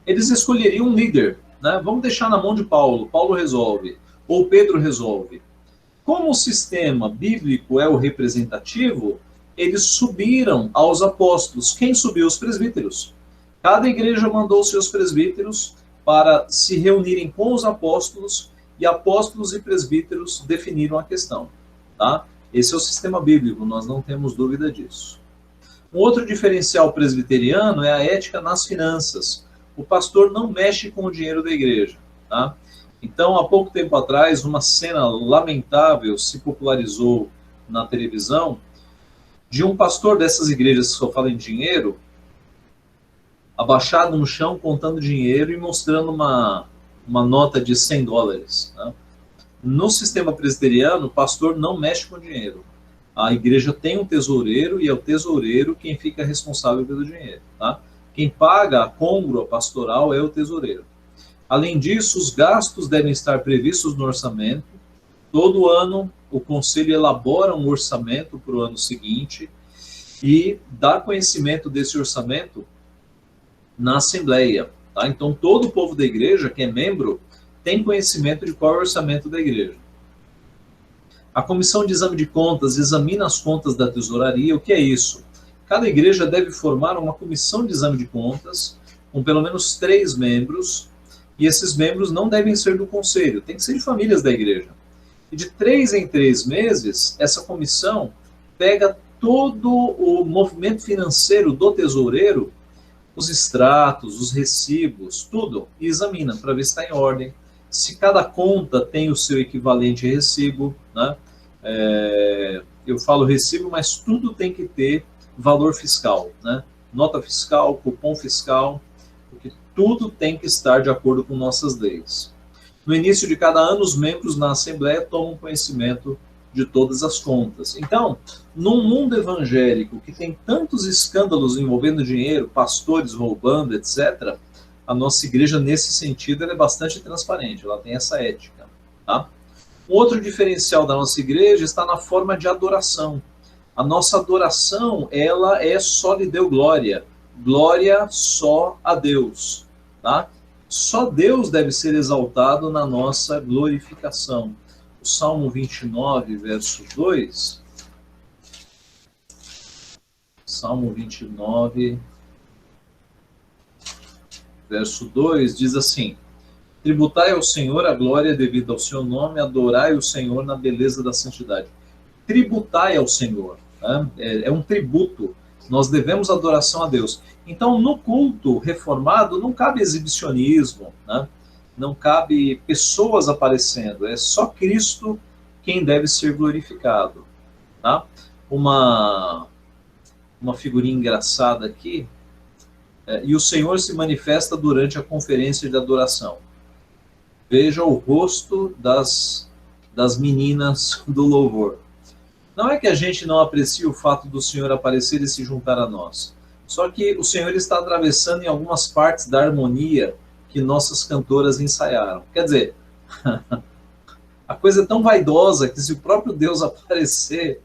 eles escolheriam um líder, né? Vamos deixar na mão de Paulo, Paulo resolve, ou Pedro resolve. Como o sistema bíblico é o representativo, eles subiram aos apóstolos. Quem subiu? Os presbíteros. Cada igreja mandou seus presbíteros para se reunirem com os apóstolos e apóstolos e presbíteros definiram a questão. Tá? Esse é o sistema bíblico, nós não temos dúvida disso. Um outro diferencial presbiteriano é a ética nas finanças. O pastor não mexe com o dinheiro da igreja. Tá? Então, há pouco tempo atrás, uma cena lamentável se popularizou na televisão de um pastor dessas igrejas que só fala em dinheiro, abaixado no chão, contando dinheiro e mostrando uma nota de $100. Né? No sistema presbiteriano, o pastor não mexe com dinheiro. A igreja tem um tesoureiro e é o tesoureiro quem fica responsável pelo dinheiro. Tá? Quem paga a côngrua pastoral é o tesoureiro. Além disso, os gastos devem estar previstos no orçamento. Todo ano, o conselho elabora um orçamento para o ano seguinte e dá conhecimento desse orçamento na Assembleia. Tá? Então, todo o povo da igreja, que é membro, tem conhecimento de qual é o orçamento da igreja. A Comissão de Exame de Contas examina as contas da tesouraria. O que é isso? Cada igreja deve formar uma comissão de exame de contas, com pelo menos 3 membros, e esses membros não devem ser do conselho, tem que ser de famílias da igreja. E de 3 em 3 meses, essa comissão pega todo o movimento financeiro do tesoureiro, os extratos, os recibos, tudo, e examina para ver se está em ordem. Se cada conta tem o seu equivalente recibo, né? Eu falo recibo, mas tudo tem que ter valor fiscal, né? Nota fiscal, cupom fiscal, porque tudo tem que estar de acordo com nossas leis. No início de cada ano, os membros na Assembleia tomam conhecimento de todas as contas. Então, num mundo evangélico que tem tantos escândalos envolvendo dinheiro, pastores roubando, etc., a nossa igreja, nesse sentido, ela é bastante transparente, ela tem essa ética. Tá? Outro diferencial da nossa igreja está na forma de adoração. A nossa adoração, ela é só lhe deu glória. Glória só a Deus. Tá? Só Deus deve ser exaltado na nossa glorificação. O Salmo 29, verso 2. Salmo 29, verso 2, diz assim: tributai ao Senhor a glória devida ao seu nome, adorai o Senhor na beleza da santidade. Tributai ao Senhor, né? É um tributo, nós devemos adoração a Deus. Então, no culto reformado, não cabe exibicionismo, né? Não cabe pessoas aparecendo, é só Cristo quem deve ser glorificado. Tá? Uma figurinha engraçada aqui, e o Senhor se manifesta durante a conferência de adoração. Veja o rosto das meninas do louvor. Não é que a gente não aprecie o fato do Senhor aparecer e se juntar a nós. Só que o Senhor está atravessando em algumas partes da harmonia que nossas cantoras ensaiaram. Quer dizer, a coisa é tão vaidosa que se o próprio Deus aparecer,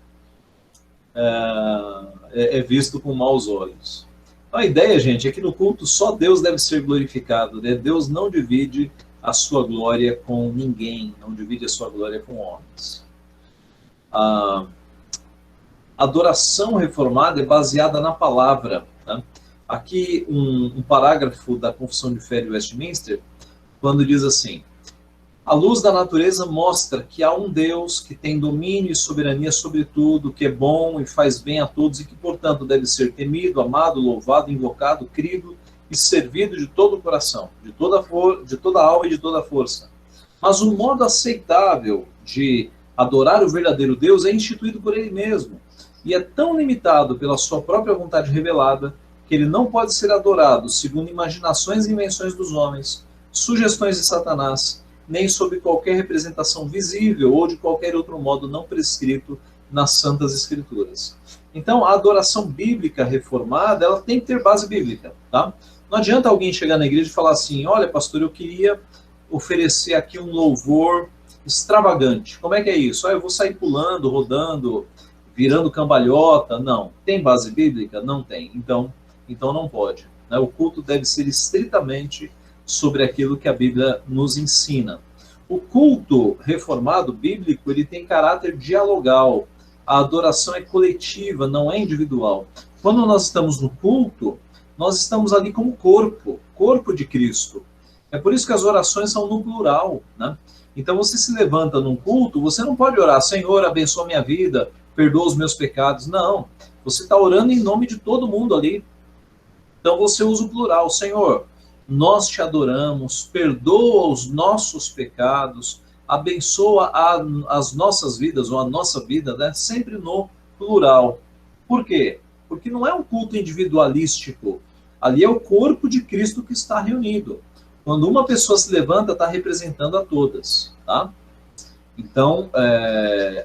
é visto com maus olhos. Então, a ideia, gente, é que no culto só Deus deve ser glorificado. Né? Deus não divide a sua glória com ninguém, não divide a sua glória com homens. A adoração reformada é baseada na palavra. Tá? Aqui um parágrafo da Confissão de Fé de Westminster, quando diz assim: a luz da natureza mostra que há um Deus que tem domínio e soberania sobre tudo, que é bom e faz bem a todos e que, portanto, deve ser temido, amado, louvado, invocado, crido e servido de todo o coração, de toda a alma e de toda a força. Mas o modo aceitável de adorar o verdadeiro Deus é instituído por ele mesmo e é tão limitado pela sua própria vontade revelada que ele não pode ser adorado segundo imaginações e invenções dos homens, sugestões de Satanás, nem sob qualquer representação visível ou de qualquer outro modo não prescrito nas Santas Escrituras. Então, a adoração bíblica reformada, ela tem que ter base bíblica, tá? Não adianta alguém chegar na igreja e falar assim: olha, pastor, eu queria oferecer aqui um louvor extravagante. Como é que é isso? Eu vou sair pulando, rodando, virando cambalhota. Não. Tem base bíblica? Não tem. Então não pode. Né? O culto deve ser estritamente sobre aquilo que a Bíblia nos ensina. O culto reformado bíblico, ele tem caráter dialogal. A adoração é coletiva, não é individual. Quando nós estamos no culto, nós estamos ali como corpo de Cristo. É por isso que as orações são no plural, né? Então você se levanta num culto, você não pode orar, Senhor, abençoa minha vida, perdoa os meus pecados. Não, você está orando em nome de todo mundo ali. Então você usa o plural, Senhor, nós te adoramos, perdoa os nossos pecados, abençoa as nossas vidas, ou a nossa vida, né? Sempre no plural. Por quê? Porque não é um culto individualístico. Ali é o corpo de Cristo que está reunido. Quando uma pessoa se levanta, está representando a todas. Tá? Então,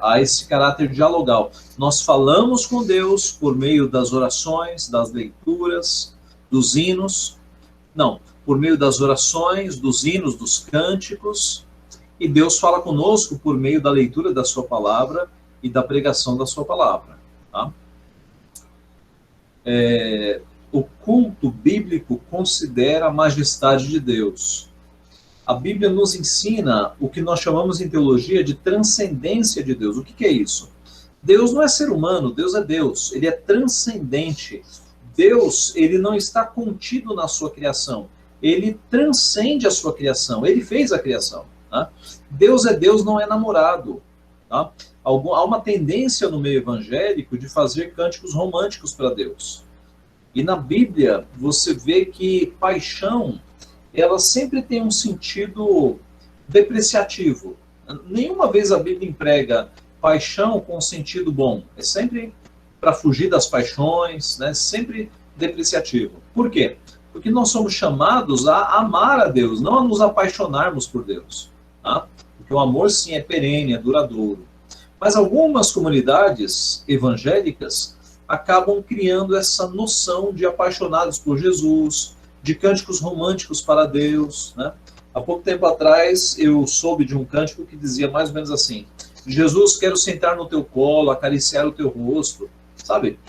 há esse caráter dialogal. Nós falamos com Deus por meio das orações, das leituras, dos hinos. Não, por meio das orações, dos hinos, dos cânticos. E Deus fala conosco por meio da leitura da sua palavra e da pregação da sua palavra. Tá? O culto bíblico considera a majestade de Deus. A Bíblia nos ensina o que nós chamamos em teologia de transcendência de Deus. O que é isso? Deus não é ser humano, Deus é Deus. Ele é transcendente. Deus, ele não está contido na sua criação. Ele transcende a sua criação. Ele fez a criação. Tá? Deus é Deus, não é namorado. Tá? Há uma tendência no meio evangélico de fazer cânticos românticos para Deus. E na Bíblia, você vê que paixão, ela sempre tem um sentido depreciativo. Nenhuma vez a Bíblia emprega paixão com sentido bom. É sempre para fugir das paixões, né? Sempre depreciativo. Por quê? Porque nós somos chamados a amar a Deus, não a nos apaixonarmos por Deus. Tá? Porque o amor, sim, é perene, é duradouro. Mas algumas comunidades evangélicas acabam criando essa noção de apaixonados por Jesus, de cânticos românticos para Deus. Né? Há pouco tempo atrás, eu soube de um cântico que dizia mais ou menos assim: Jesus, quero sentar no teu colo, acariciar o teu rosto. Sabe?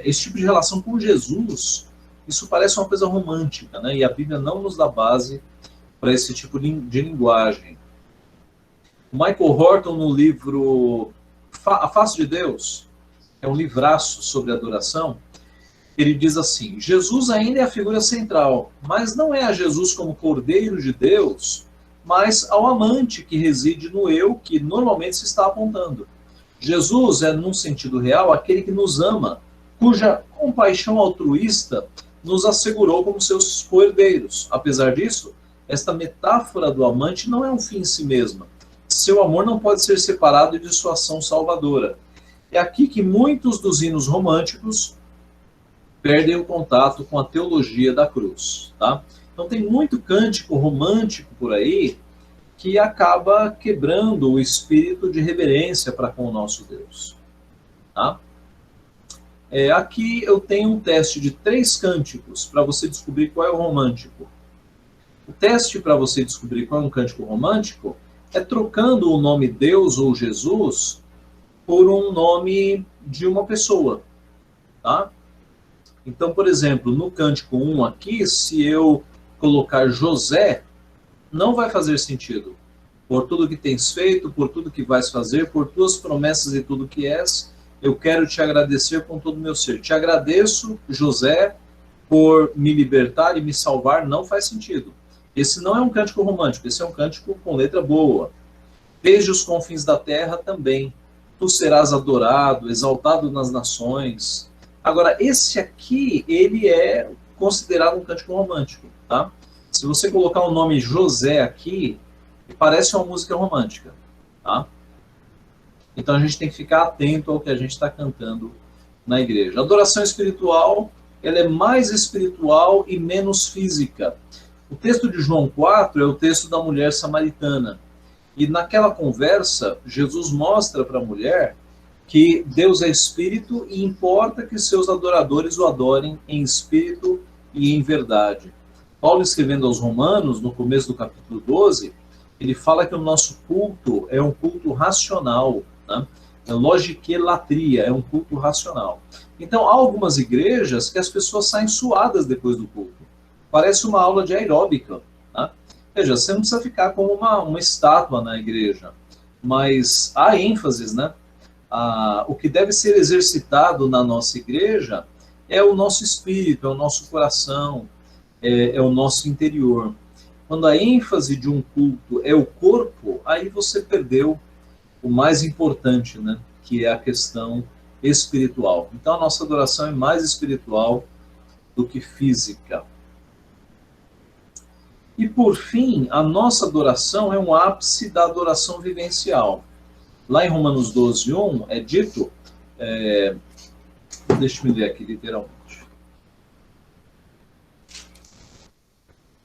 Esse tipo de relação com Jesus, isso parece uma coisa romântica, né? E a Bíblia não nos dá base para esse tipo de linguagem. O Michael Horton, no livro A Face de Deus, é um livraço sobre adoração, ele diz assim: Jesus ainda é a figura central, mas não é a Jesus como Cordeiro de Deus, mas ao amante que reside no eu, que normalmente se está apontando. Jesus é, num sentido real, aquele que nos ama, cuja compaixão altruísta nos assegurou como seus co-herdeiros. Apesar disso, esta metáfora do amante não é um fim em si mesma. Seu amor não pode ser separado de sua ação salvadora. É aqui que muitos dos hinos românticos perdem o contato com a teologia da cruz. Tá? Então tem muito cântico romântico por aí que acaba quebrando o espírito de reverência para com o nosso Deus. Tá? Aqui eu tenho um teste de 3 cânticos para você descobrir qual é o romântico. O teste para você descobrir qual é um cântico romântico é trocando o nome Deus ou Jesus por um nome de uma pessoa. Tá? Então, por exemplo, no cântico 1 aqui, se eu colocar José, não vai fazer sentido. Por tudo que tens feito, por tudo que vais fazer, por tuas promessas e tudo que és, eu quero te agradecer com todo o meu ser. Te agradeço, José, por me libertar e me salvar, não faz sentido. Esse não é um cântico romântico, esse é um cântico com letra boa. Desde os confins da terra também. Tu serás adorado, exaltado nas nações. Agora, esse aqui, ele é considerado um cântico romântico. Tá? Se você colocar o nome José aqui, parece uma música romântica. Tá? Então a gente tem que ficar atento ao que a gente está cantando na igreja. A adoração espiritual, ela é mais espiritual e menos física. O texto de João 4 é o texto da mulher samaritana. E naquela conversa, Jesus mostra para a mulher que Deus é espírito e importa que seus adoradores o adorem em espírito e em verdade. Paulo, escrevendo aos Romanos, no começo do capítulo 12, ele fala que o nosso culto é um culto racional, né? É logiquelatria, é um culto racional. Então, há algumas igrejas que as pessoas saem suadas depois do culto. Parece uma aula de aeróbica. Né? Veja, você não precisa ficar como uma estátua na igreja, mas há ênfases, né? O que deve ser exercitado na nossa igreja é o nosso espírito, é o nosso coração, é o nosso interior. Quando a ênfase de um culto é o corpo, aí você perdeu o mais importante, né? Que é a questão espiritual. Então a nossa adoração é mais espiritual do que física. E por fim, a nossa adoração é um ápice da adoração vivencial. Lá em Romanos 12:1 é dito, deixa-me ler aqui literalmente.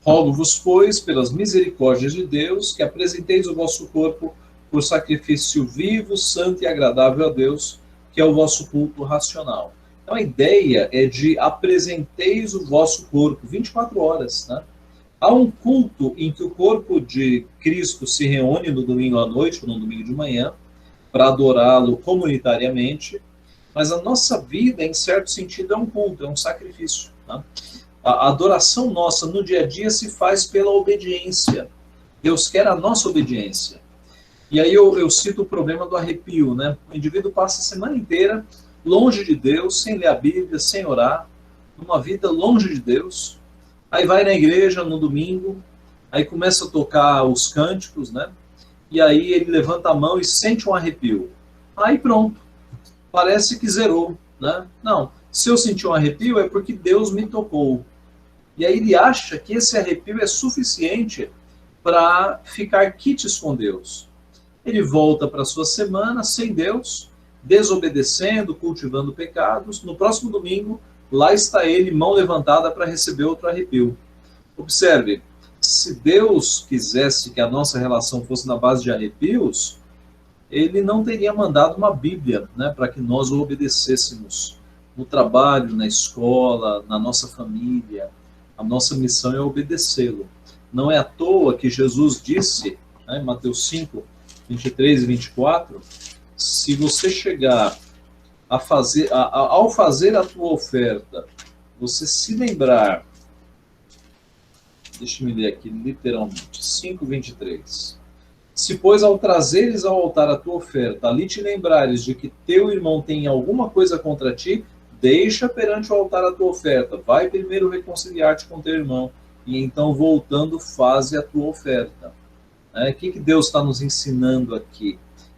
Rogo-vos, pois, pelas misericórdias de Deus, que apresenteis o vosso corpo por sacrifício vivo, santo e agradável a Deus, que é o vosso culto racional. Então a ideia é de apresenteis o vosso corpo 24 horas, né? Há um culto em que o corpo de Cristo se reúne no domingo à noite ou no domingo de manhã para adorá-lo comunitariamente, mas a nossa vida, em certo sentido, é um culto, é um sacrifício, né? A adoração nossa no dia a dia se faz pela obediência. Deus quer a nossa obediência. E aí eu cito o problema do arrepio, né? O indivíduo passa a semana inteira longe de Deus, sem ler a Bíblia, sem orar, numa vida longe de Deus. Aí vai na igreja no domingo, aí começa a tocar os cânticos, né? E aí ele levanta a mão e sente um arrepio. Aí pronto, parece que zerou, né? Não, se eu sentir um arrepio é porque Deus me tocou. E aí ele acha que esse arrepio é suficiente para ficar quites com Deus. Ele volta para a sua semana sem Deus, desobedecendo, cultivando pecados. No próximo domingo, lá está ele, mão levantada para receber outro arrepio. Observe, se Deus quisesse que a nossa relação fosse na base de arrepios, ele não teria mandado uma Bíblia, né, para que nós o obedecêssemos no trabalho, na escola, na nossa família. A nossa missão é obedecê-lo. Não é à toa que Jesus disse, né, em Mateus 5, 23 e 24, se você chegar a fazer, ao fazer a tua oferta, você se lembrar, deixa-me ler aqui literalmente, 5, 23. Se, pois, ao trazeres ao altar a tua oferta, ali te lembrares de que teu irmão tem alguma coisa contra ti, deixa perante o altar a tua oferta, vai primeiro reconciliar-te com teu irmão, e então, voltando, faze a tua oferta. O que Deus está nos ensinando aqui?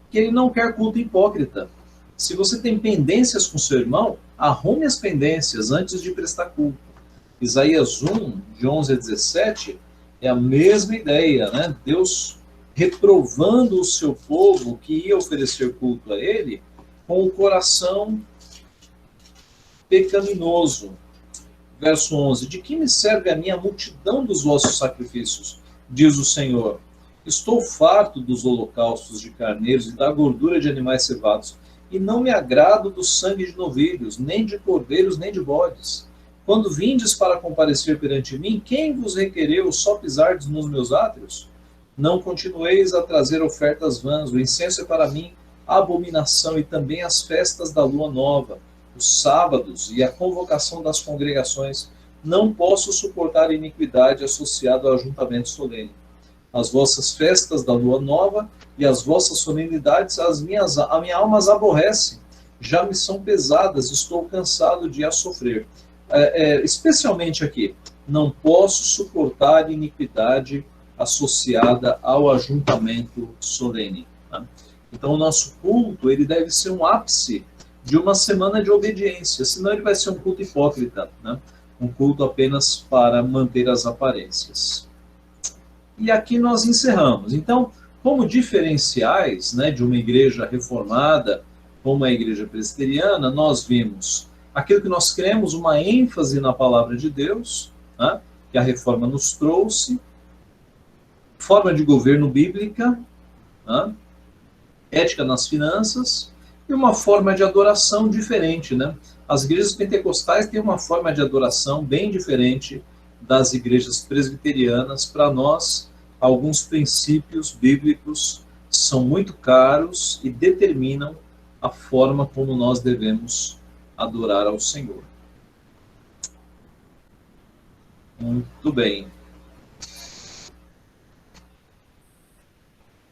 Que ele não quer culto hipócrita. Se você tem pendências com seu irmão, arrume as pendências antes de prestar culto. Isaías 1, de 11 a 17, é a mesma ideia, né? Deus reprovando o seu povo que ia oferecer culto a ele com o coração pecaminoso. Verso 11, de que me serve a minha multidão dos vossos sacrifícios, diz o Senhor. Estou farto dos holocaustos de carneiros e da gordura de animais cevados, e não me agrado do sangue de novilhos, nem de cordeiros, nem de bodes. Quando vindes para comparecer perante mim, quem vos requereu só pisardes nos meus átrios? Não continueis a trazer ofertas vãs, o incenso é para mim abominação, e também as festas da lua nova, os sábados e a convocação das congregações. Não posso suportar iniquidade associada ao ajuntamento solene. As vossas festas da lua nova e as vossas solenidades, a minha alma as aborrece, já me são pesadas, estou cansado de as sofrer. Especialmente aqui, não posso suportar iniquidade associada ao ajuntamento solene. Tá? Então o nosso culto ele deve ser um ápice de uma semana de obediência, senão ele vai ser um culto hipócrita, né? Um culto apenas para manter as aparências. E aqui nós encerramos. Então, como diferenciais, né, de uma igreja reformada, como a igreja presbiteriana, nós vimos aquilo que nós cremos, uma ênfase na palavra de Deus, né, que a reforma nos trouxe, forma de governo bíblica, né, ética nas finanças, e uma forma de adoração diferente, né? As igrejas pentecostais têm uma forma de adoração bem diferente das igrejas presbiterianas. Para nós, alguns princípios bíblicos são muito caros e determinam a forma como nós devemos adorar ao Senhor. Muito bem.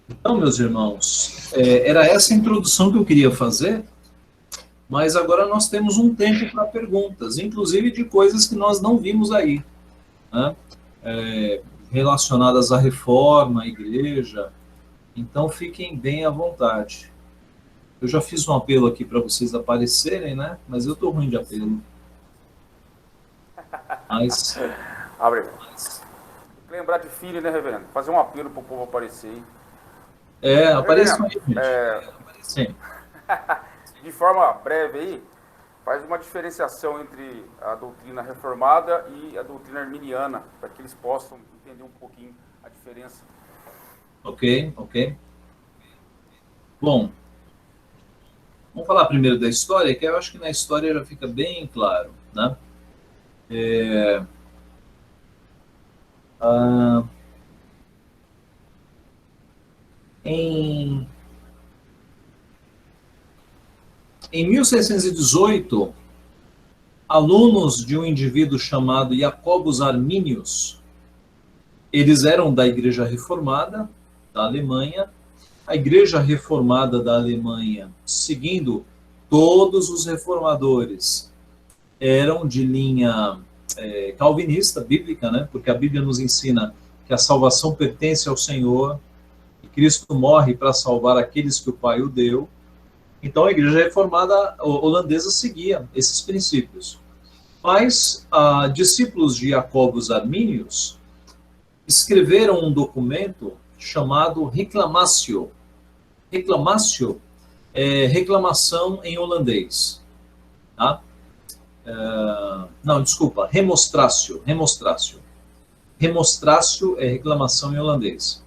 Então, meus irmãos, era essa a introdução que eu queria fazer, mas agora nós temos um tempo para perguntas, inclusive de coisas que nós não vimos aí, né? relacionadas à reforma, à igreja. Então, fiquem bem à vontade. Eu já fiz um apelo aqui para vocês aparecerem, né? Mas eu estou ruim de apelo. Mas... Abre. Lembrar de filho, né, reverendo? Fazer um apelo pro povo aparecer aí. apareçam Reverendo, aí, gente. Sim. de forma breve aí, faz uma diferenciação entre a doutrina reformada e a doutrina arminiana, para que eles possam entender um pouquinho a diferença. Ok. Bom, vamos falar primeiro da história, que eu acho que na história já fica bem claro, né? Em 1618, alunos de um indivíduo chamado Jacobus Arminius, eles eram da Igreja Reformada da Alemanha. A Igreja Reformada da Alemanha, seguindo todos os reformadores, eram de linha calvinista, bíblica, né? Porque a Bíblia nos ensina que a salvação pertence ao Senhor, e Cristo morre para salvar aqueles que o Pai o deu. Então a Igreja Reformada holandesa seguia esses princípios. Mas discípulos de Jacobus Arminius escreveram um documento chamado Reclamatio. Reclamatio é reclamação em holandês. Tá? Não, desculpa, remonstratio. Remonstratio é reclamação em holandês.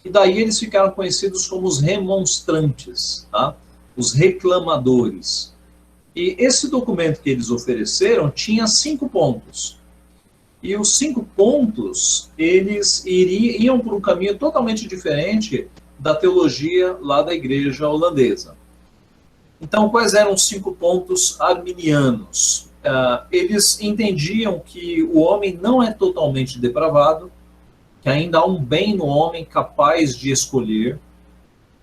E daí eles ficaram conhecidos como os remonstrantes, tá? Os reclamadores. E esse documento que eles ofereceram tinha 5 pontos. E os 5 pontos, eles iam por um caminho totalmente diferente da teologia lá da igreja holandesa. Então, quais eram os 5 pontos arminianos? Eles entendiam que o homem não é totalmente depravado, que ainda há um bem no homem capaz de escolher.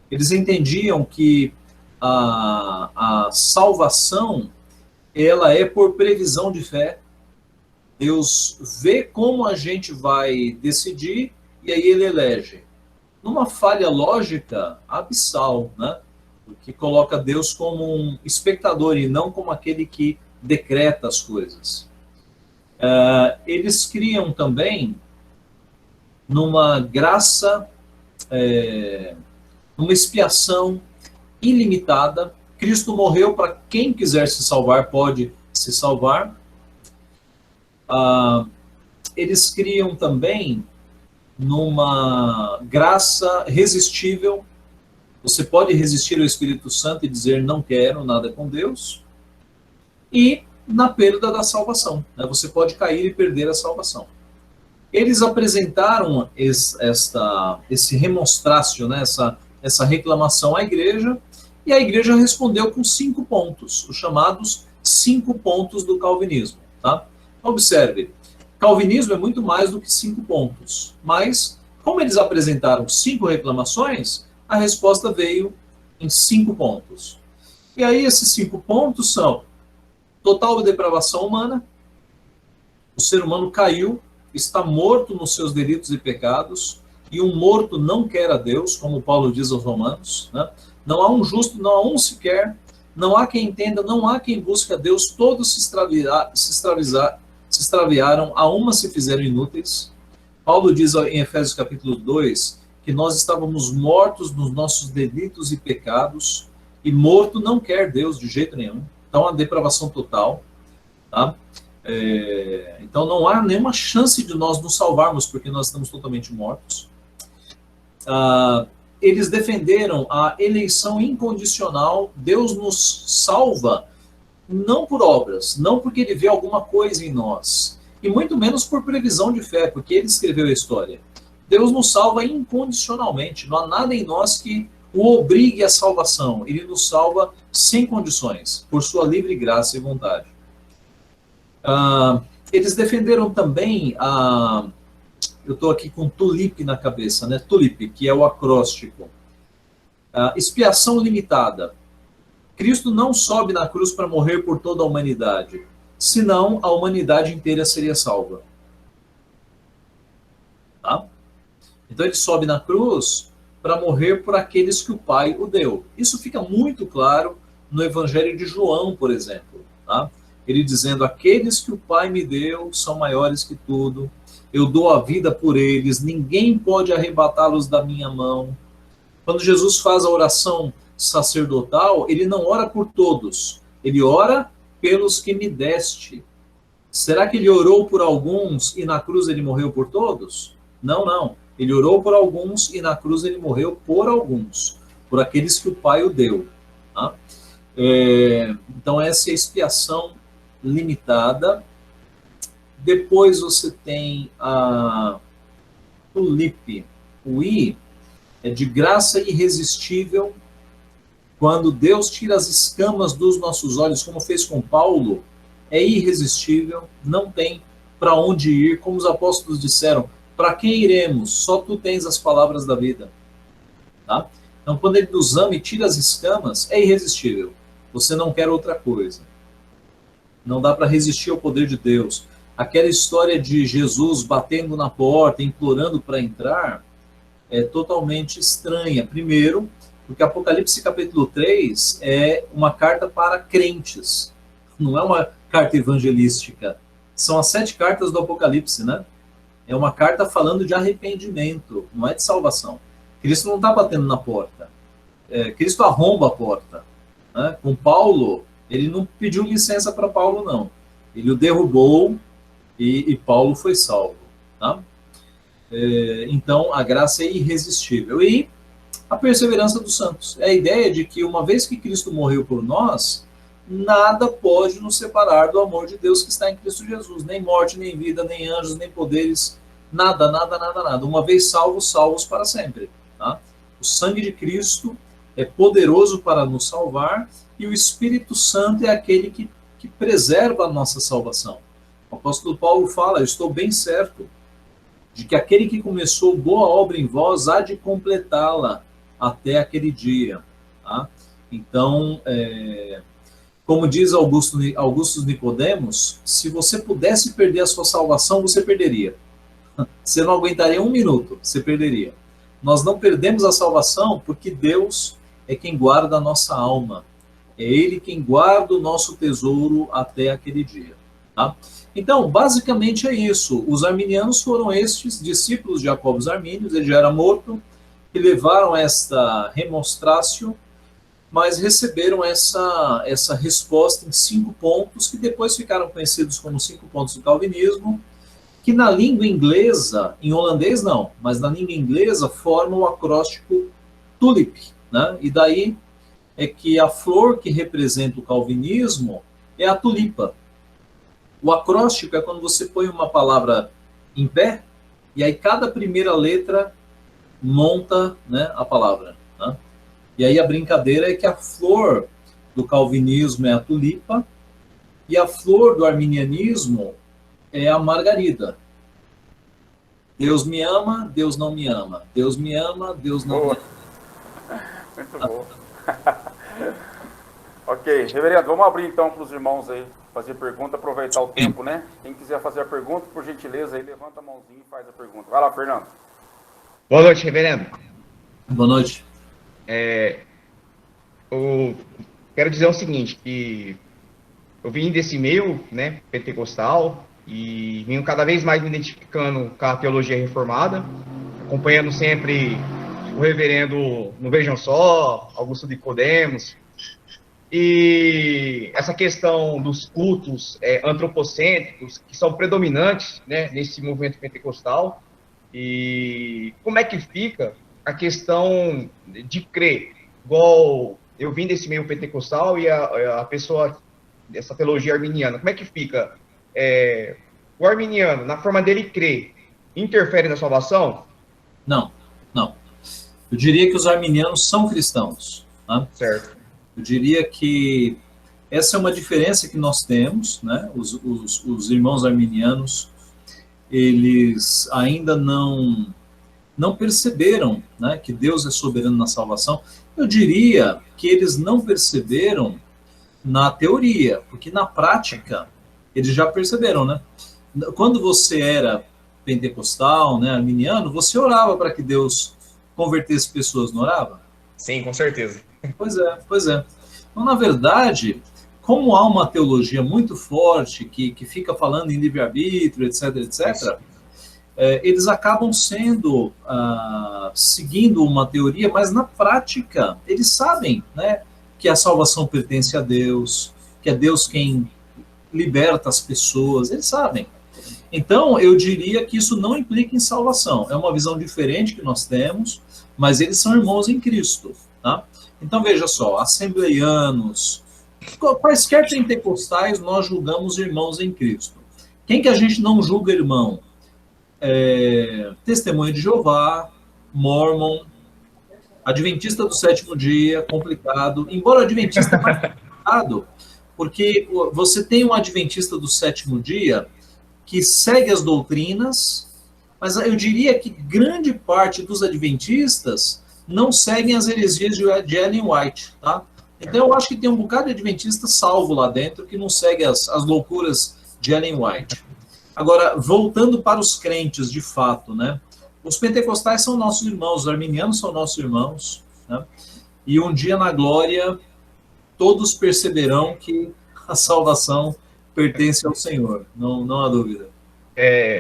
Eles entendiam que a salvação, ela é por previsão de fé. Deus vê como a gente vai decidir e aí ele elege. Numa falha lógica abissal, né? Que coloca Deus como um espectador e não como aquele que decreta as coisas. Eles criam também numa graça, numa expiação ilimitada. Cristo morreu para quem quiser se salvar, pode se salvar. Eles criam também numa graça resistível. Você pode resistir ao Espírito Santo e dizer não quero nada com Deus. E na perda da salvação, né? Você pode cair e perder a salvação. Eles apresentaram esse remonstrácio, né? essa reclamação à igreja, e a igreja respondeu com 5 pontos, os chamados 5 pontos do calvinismo. Tá? Observe, calvinismo é muito mais do que 5 pontos, mas como eles apresentaram 5 reclamações, a resposta veio em 5 pontos. E aí esses 5 pontos são total depravação humana, o ser humano caiu, está morto nos seus delitos e pecados, e um morto não quer a Deus, como Paulo diz aos Romanos, né? Não há um justo, não há um sequer, não há quem entenda, não há quem busque a Deus, todos se extraviaram, a uma se fizeram inúteis. Paulo diz em Efésios capítulo 2, que nós estávamos mortos nos nossos delitos e pecados, e morto não quer Deus de jeito nenhum. Então, a depravação total. Tá? Então, não há nenhuma chance de nós nos salvarmos, porque nós estamos totalmente mortos. Eles defenderam a eleição incondicional. Deus nos salva não por obras, não porque ele vê alguma coisa em nós, e muito menos por previsão de fé, porque ele escreveu a história. Deus nos salva incondicionalmente, não há nada em nós que o obrigue à salvação. Ele nos salva sem condições, por sua livre graça e vontade. Eles defenderam também eu estou aqui com tulip na cabeça, né? Tulip, que é o acróstico. Expiação limitada. Cristo não sobe na cruz para morrer por toda a humanidade, senão a humanidade inteira seria salva. tá? Então ele sobe na cruz para morrer por aqueles que o Pai o deu. Isso fica muito claro no Evangelho de João, por exemplo, tá? Ele dizendo: aqueles que o Pai me deu são maiores que tudo, eu dou a vida por eles, ninguém pode arrebatá-los da minha mão. Quando Jesus faz a oração sacerdotal, ele não ora por todos, ele ora pelos que me deste. Será que ele orou por alguns e na cruz ele morreu por todos? Não, não. Ele orou por alguns e na cruz ele morreu por alguns, por aqueles que o Pai o deu. Tá? Então essa é a expiação limitada. Depois você tem a tulipe. O I é de graça irresistível. Quando Deus tira as escamas dos nossos olhos, como fez com Paulo, é irresistível, não tem para onde ir. Como os apóstolos disseram: para quem iremos? Só tu tens as palavras da vida. Tá? Então, quando ele nos ama e tira as escamas, é irresistível. Você não quer outra coisa. Não dá para resistir ao poder de Deus. Aquela história de Jesus batendo na porta, implorando para entrar, é totalmente estranha. Primeiro, porque Apocalipse capítulo 3 é uma carta para crentes. Não é uma carta evangelística. São as 7 cartas do Apocalipse, né? É uma carta falando de arrependimento, não é de salvação. Cristo não está batendo na porta. Cristo arromba a porta. Né? Com Paulo, ele não pediu licença para Paulo, não. Ele o derrubou e Paulo foi salvo. Tá? Então, a graça é irresistível. E a perseverança dos santos. É a ideia de que, uma vez que Cristo morreu por nós, nada pode nos separar do amor de Deus que está em Cristo Jesus. Nem morte, nem vida, nem anjos, nem poderes, nada, nada, nada, nada. Uma vez salvos, salvos para sempre. Tá? O sangue de Cristo é poderoso para nos salvar e o Espírito Santo é aquele que preserva a nossa salvação. O apóstolo Paulo fala: eu estou bem certo de que aquele que começou boa obra em vós há de completá-la até aquele dia. Tá? Então, como diz Augusto Nicodemos, se você pudesse perder a sua salvação, você perderia. Você não aguentaria 1 minuto, você perderia. Nós não perdemos a salvação porque Deus é quem guarda a nossa alma. É Ele quem guarda o nosso tesouro até aquele dia. Tá? Então, basicamente é isso. Os arminianos foram estes discípulos de Jacobo os Armínios, ele já era morto, que levaram esta remonstratio, mas receberam essa resposta em 5 pontos, que depois ficaram conhecidos como 5 pontos do calvinismo, que na língua inglesa, em holandês não, mas na língua inglesa forma o acróstico TULIP. Né? E daí é que a flor que representa o calvinismo é a tulipa. O acróstico é quando você põe uma palavra em pé, e aí cada primeira letra monta, né, a palavra. Né? E aí a brincadeira é que a flor do calvinismo é a tulipa, e a flor do arminianismo é a margarida. Deus me ama, Deus não me ama. Deus me ama, Deus não me ama. Muito bom. Ok, reverendo, vamos abrir então para os irmãos aí fazer pergunta, aproveitar o tempo, né? Quem quiser fazer a pergunta, por gentileza, aí levanta a mãozinha e faz a pergunta. Vai lá, Fernando. Boa noite, reverendo. Boa noite. Eu quero dizer o seguinte, que eu vim desse meio, né, pentecostal, e venho cada vez mais me identificando com a teologia reformada, acompanhando sempre o reverendo no Vejam Só, Augusto Nicodemos, e essa questão dos cultos antropocêntricos, que são predominantes, né, nesse movimento pentecostal, e como é que fica a questão de crer, igual eu vim desse meio pentecostal e a pessoa dessa teologia arminiana, como é que fica? O arminiano, na forma dele crer, interfere na salvação? Não, não. Eu diria que os arminianos são cristãos. Né? Certo. Eu diria que essa é uma diferença que nós temos, né? Os irmãos arminianos, eles ainda não perceberam, né, que Deus é soberano na salvação. Eu diria que eles não perceberam na teoria, porque na prática eles já perceberam, né? Quando você era pentecostal, né, arminiano, você orava para que Deus convertesse pessoas, não orava? Sim, com certeza. Pois é, pois é. Então, na verdade, como há uma teologia muito forte que fica falando em livre-arbítrio, etc., etc., eles acabam seguindo uma teoria, mas na prática eles sabem, né, que a salvação pertence a Deus, que é Deus quem liberta as pessoas, eles sabem. Então, eu diria que isso não implica em salvação. É uma visão diferente que nós temos, mas eles são irmãos em Cristo. Tá? Então, veja só, assembleianos, quaisquer pentecostais, nós julgamos irmãos em Cristo. Quem que a gente não julga irmão? Testemunha de Jeová, Mormon, Adventista do sétimo dia, complicado. Embora o Adventista é mais complicado, porque você tem um Adventista do sétimo dia que segue as doutrinas, mas eu diria que grande parte dos adventistas não seguem as heresias de Ellen White, tá? Então eu acho que tem um bocado de adventista salvo lá dentro que não segue as loucuras de Ellen White. Agora, voltando para os crentes de fato, né? Os pentecostais são nossos irmãos, os arminianos são nossos irmãos, né? E um dia na glória todos perceberão que a salvação pertence ao Senhor, não há dúvida.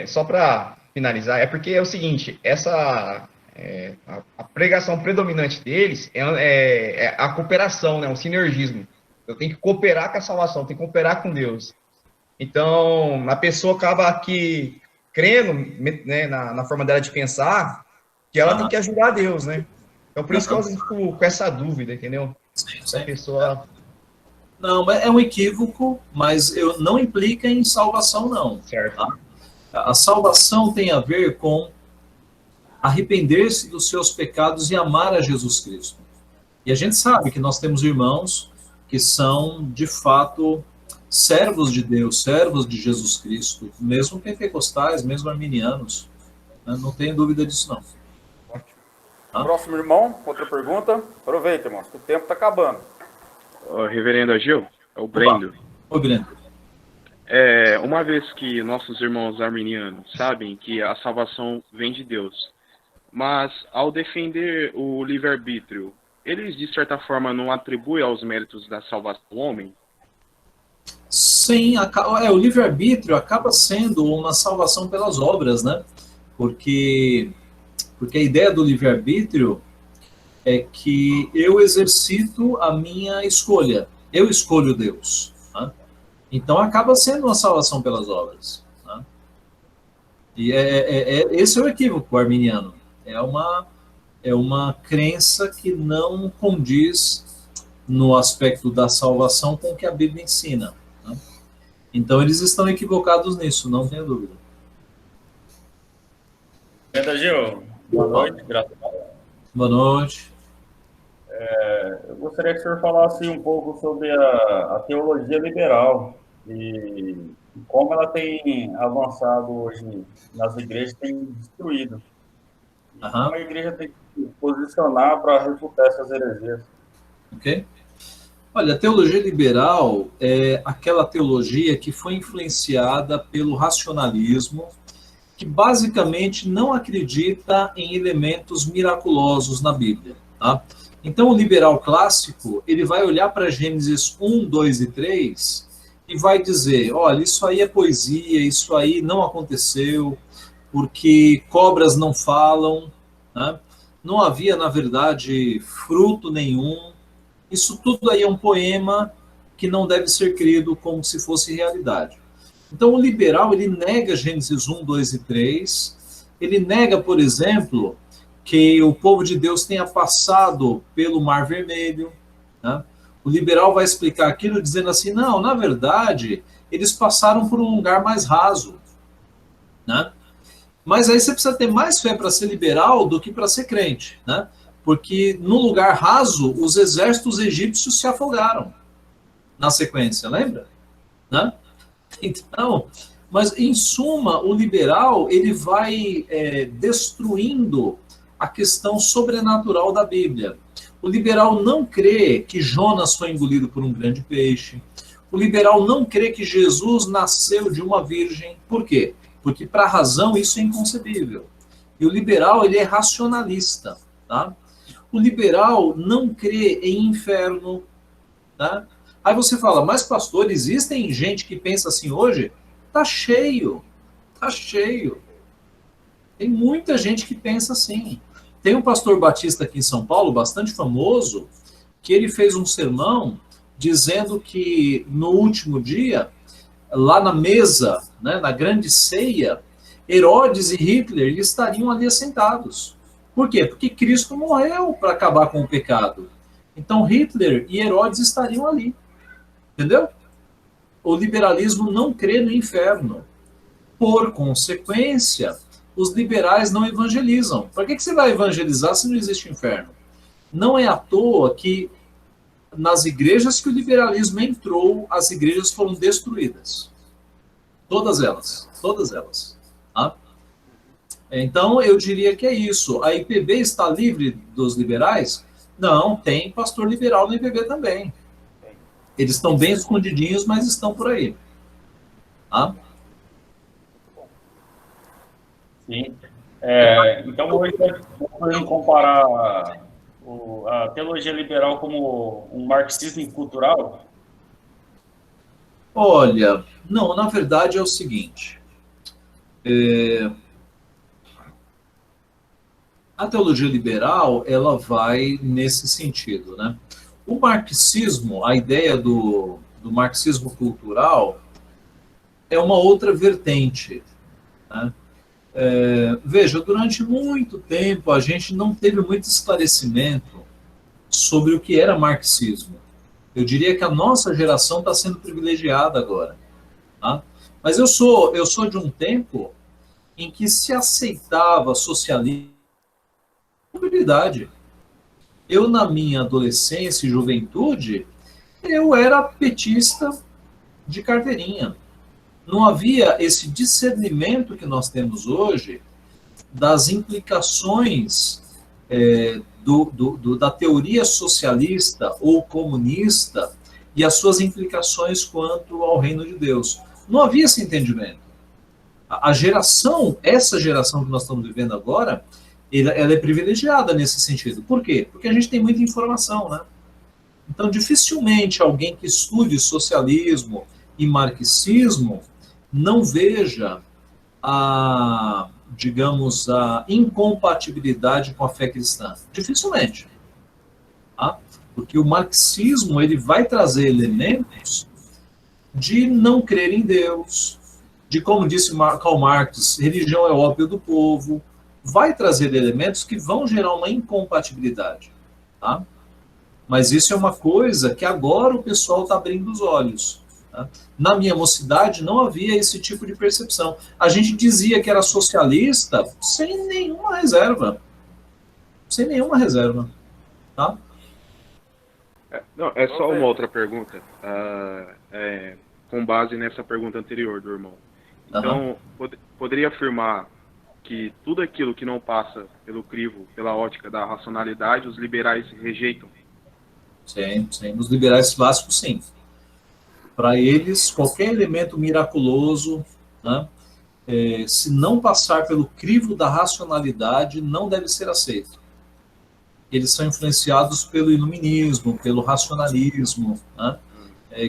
Só para finalizar, é porque é o seguinte, a pregação predominante deles é a cooperação, né, o sinergismo. Eu tenho que cooperar com a salvação, tenho que cooperar com Deus. Então, a pessoa acaba aqui crendo, né, na forma dela de pensar, que ela tem que ajudar a Deus, né? Então, por isso que eu fico com essa dúvida, entendeu? Sim. A pessoa... Não, é um equívoco, mas não implica em salvação, não. Certo. Tá? A salvação tem a ver com arrepender-se dos seus pecados e amar a Jesus Cristo. E a gente sabe que nós temos irmãos que são, de fato, servos de Deus, servos de Jesus Cristo, mesmo pentecostais, mesmo arminianos. Não tenho dúvida disso, não. Ótimo. Próximo irmão, outra pergunta. Aproveita, irmão, o tempo está acabando. Reverendo Agil, é o Brendo. Oi, Brendo. Uma vez que nossos irmãos arminianos sabem que a salvação vem de Deus, mas ao defender o livre-arbítrio, eles de certa forma não atribuem aos méritos da salvação ao homem? Sim, o livre-arbítrio acaba sendo uma salvação pelas obras, né? Porque a ideia do livre-arbítrio é que eu exercito a minha escolha, eu escolho Deus. Né? Então acaba sendo uma salvação pelas obras. Né? E esse é o equívoco arminiano. É uma crença que não condiz no aspecto da salvação com o que a Bíblia ensina. Né? Então eles estão equivocados nisso, não tenha dúvida. Gil, boa noite, gratidão. Boa noite. Eu gostaria que o senhor falasse um pouco sobre a teologia liberal e como ela tem avançado hoje nas igrejas, tem destruído. Como a igreja tem que se posicionar para refutar essas heresias. Ok. Olha, a teologia liberal é aquela teologia que foi influenciada pelo racionalismo, que basicamente não acredita em elementos miraculosos na Bíblia. Tá? Então, o liberal clássico, ele vai olhar para Gênesis 1, 2 e 3 e vai dizer, olha, isso aí é poesia, isso aí não aconteceu, porque cobras não falam, né? Não havia, na verdade, fruto nenhum. Isso tudo aí é um poema que não deve ser crido como se fosse realidade. Então, o liberal, ele nega Gênesis 1, 2 e 3, ele nega, por exemplo, que o povo de Deus tenha passado pelo Mar Vermelho. Né? O liberal vai explicar aquilo dizendo assim, não, na verdade, eles passaram por um lugar mais raso. Né? Mas aí você precisa ter mais fé para ser liberal do que para ser crente. Né? Porque no lugar raso, os exércitos egípcios se afogaram na sequência, lembra? Né? Então, mas em suma, o liberal ele vai destruindo a questão sobrenatural da Bíblia. O liberal não crê que Jonas foi engolido por um grande peixe. O liberal não crê que Jesus nasceu de uma virgem. Por quê? Porque para a razão isso é inconcebível. E o liberal, ele é racionalista, tá? O liberal não crê em inferno, tá? Aí você fala, mas pastor, existem gente que pensa assim hoje? Tá cheio, tá cheio. Tem muita gente que pensa assim. Tem um pastor batista aqui em São Paulo, bastante famoso, que ele fez um sermão dizendo que no último dia, lá na mesa, né, na grande ceia, Herodes e Hitler estariam ali assentados. Por quê? Porque Cristo morreu para acabar com o pecado. Então Hitler e Herodes estariam ali. Entendeu? O liberalismo não crê no inferno. Por consequência, os liberais não evangelizam. Para que você vai evangelizar se não existe inferno? Não é à toa que nas igrejas que o liberalismo entrou, as igrejas foram destruídas. Todas elas. Todas elas. Tá? Então, eu diria que é isso. A IPB está livre dos liberais? Não, tem pastor liberal na IPB também. Eles estão bem escondidinhos, mas estão por aí. Tá? Sim. Então, hoje podemos comparar a teologia liberal como um marxismo cultural? Olha, não, na verdade é o seguinte. A teologia liberal, ela vai nesse sentido, né? O marxismo, a ideia do marxismo cultural é uma outra vertente, né? Veja, durante muito tempo a gente não teve muito esclarecimento sobre o que era marxismo. Eu diria que a nossa geração está sendo privilegiada agora. Tá? Mas eu sou de um tempo em que se aceitava socialismo com tranquilidade. Eu, na minha adolescência e juventude, eu era petista de carteirinha. Não havia esse discernimento que nós temos hoje das implicações da teoria socialista ou comunista e as suas implicações quanto ao reino de Deus. Não havia esse entendimento. Essa geração que nós estamos vivendo agora, ela é privilegiada nesse sentido. Por quê? Porque a gente tem muita informação, né? Então, dificilmente alguém que estude socialismo e marxismo não veja a incompatibilidade com a fé cristã. Dificilmente. Tá? Porque o marxismo ele vai trazer elementos de não crer em Deus, de, como disse Karl Marx, religião é ópio do povo, vai trazer elementos que vão gerar uma incompatibilidade. Tá? Mas isso é uma coisa que agora o pessoal está abrindo os olhos. Tá? Na minha mocidade não havia esse tipo de percepção. A gente dizia que era socialista sem nenhuma reserva. Sem nenhuma reserva. Tá? Não, é só uma outra pergunta, com base nessa pergunta anterior do irmão. Então, poderia afirmar que tudo aquilo que não passa pelo crivo, pela ótica da racionalidade, os liberais rejeitam? Sim. Os liberais clássicos, sim. Para eles, qualquer elemento miraculoso, né, se não passar pelo crivo da racionalidade, não deve ser aceito. Eles são influenciados pelo iluminismo, pelo racionalismo, né,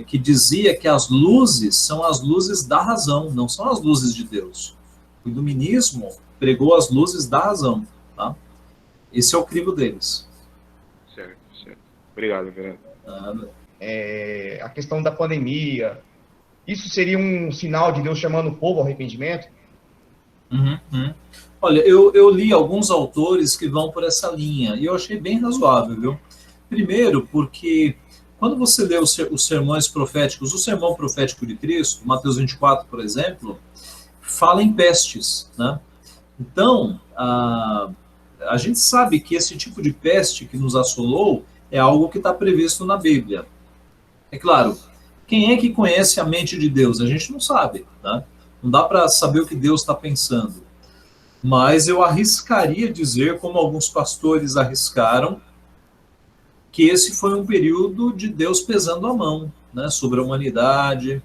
que dizia que as luzes são as luzes da razão, não são as luzes de Deus. O iluminismo pregou as luzes da razão. Tá? Esse é o crivo deles. Certo. Obrigado, vereador. A questão da pandemia, isso seria um sinal de Deus chamando o povo ao arrependimento? Olha, eu li alguns autores que vão por essa linha, e eu achei bem razoável, viu? Primeiro, porque quando você lê os sermões proféticos, o sermão profético de Cristo, Mateus 24, por exemplo, fala em pestes, né? Então, a gente sabe que esse tipo de peste que nos assolou é algo que está previsto na Bíblia. É claro, quem é que conhece a mente de Deus? A gente não sabe, tá? Não dá para saber o que Deus está pensando. Mas eu arriscaria dizer, como alguns pastores arriscaram, que esse foi um período de Deus pesando a mão, né, sobre a humanidade,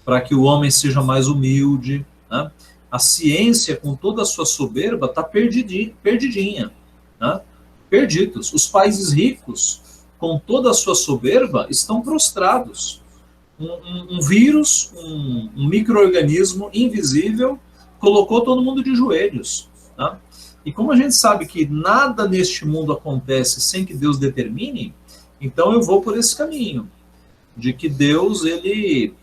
para que o homem seja mais humilde. Né? A ciência, com toda a sua soberba, está perdidinha, né? Perdidos. Os países ricos, com toda a sua soberba, estão prostrados. Um vírus, um micro-organismo invisível, colocou todo mundo de joelhos, né? E como a gente sabe que nada neste mundo acontece sem que Deus determine, então eu vou por esse caminho, de que Deus, ele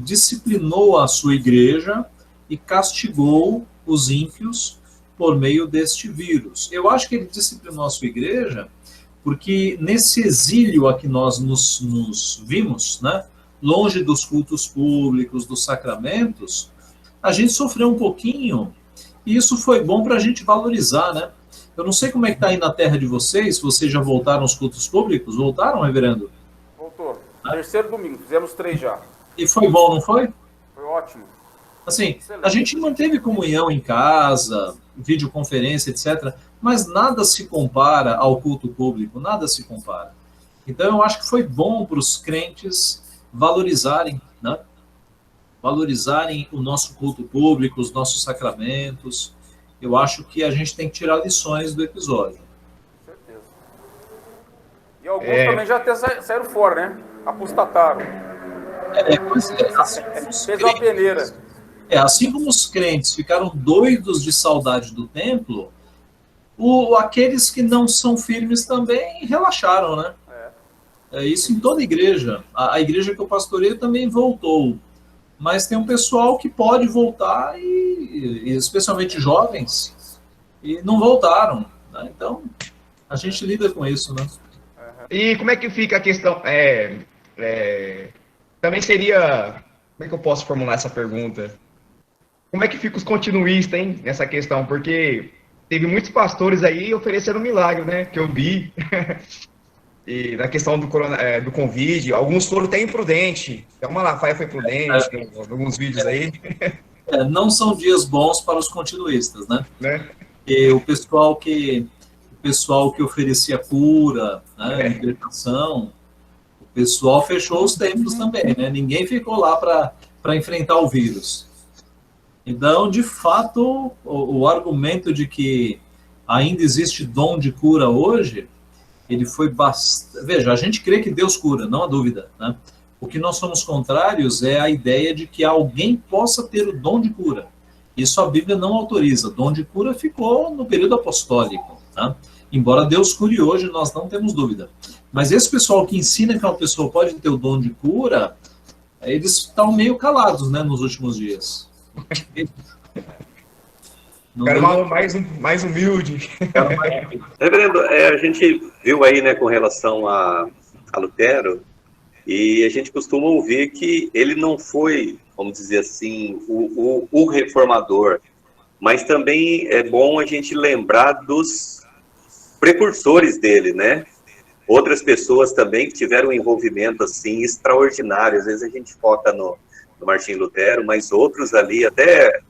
disciplinou a sua igreja e castigou os ímpios por meio deste vírus. Eu acho que ele disciplinou a sua igreja porque nesse exílio a que nós nos vimos, né, longe dos cultos públicos, dos sacramentos, a gente sofreu um pouquinho e isso foi bom para a gente valorizar, né? Eu não sei como é que está aí na terra de vocês, se vocês já voltaram aos cultos públicos. Voltaram, reverendo? Voltou. Terceiro domingo, fizemos 3 já. E foi bom, não foi? Foi ótimo. Assim, Excelente. a gente manteve comunhão em casa, videoconferência, etc., mas nada se compara ao culto público, nada se compara. Então, eu acho que foi bom para os crentes valorizarem, né? Valorizarem o nosso culto público, os nossos sacramentos. Eu acho que a gente tem que tirar lições do episódio. Com certeza. E alguns também já até saíram fora, né? Apostataram. Pois é, assim como os Fez uma peneira. assim como os crentes ficaram doidos de saudade do templo, aqueles que não são firmes também relaxaram, né? É isso em toda igreja. A igreja que eu pastoreio também voltou. Mas tem um pessoal que pode voltar, e especialmente jovens, e não voltaram, né? Então, a gente lida com isso, né? E como é que fica a questão? Também seria. Como é que eu posso formular essa pergunta? Como é que fica os continuistas, hein, nessa questão? Porque teve muitos pastores aí oferecendo milagre, né? Que eu vi. E na questão do Covid, alguns foram até imprudentes. Então, o Malafaia foi prudente, em alguns vídeos aí. Não são dias bons para os continuistas, né? Né? E o pessoal que oferecia cura, né, libertação, o pessoal fechou os templos também, né? Ninguém ficou lá para enfrentar o vírus. Então, de fato, o argumento de que ainda existe dom de cura hoje, ele foi bastante... Veja, a gente crê que Deus cura, não há dúvida, né? O que nós somos contrários é a ideia de que alguém possa ter o dom de cura. Isso a Bíblia não autoriza. Dom de cura ficou no período apostólico, tá? Embora Deus cure hoje, nós não temos dúvida. Mas esse pessoal que ensina que uma pessoa pode ter o dom de cura, eles estão meio calados, né, nos últimos dias. Quero mais humilde. Reverendo, a gente viu aí, né, com relação a Lutero, e a gente costuma ouvir que ele não foi, vamos dizer assim, o reformador, mas também é bom a gente lembrar dos precursores dele, né? Outras pessoas também que tiveram um envolvimento, assim, extraordinário. Às vezes a gente foca no Martinho Lutero, mas outros ali até...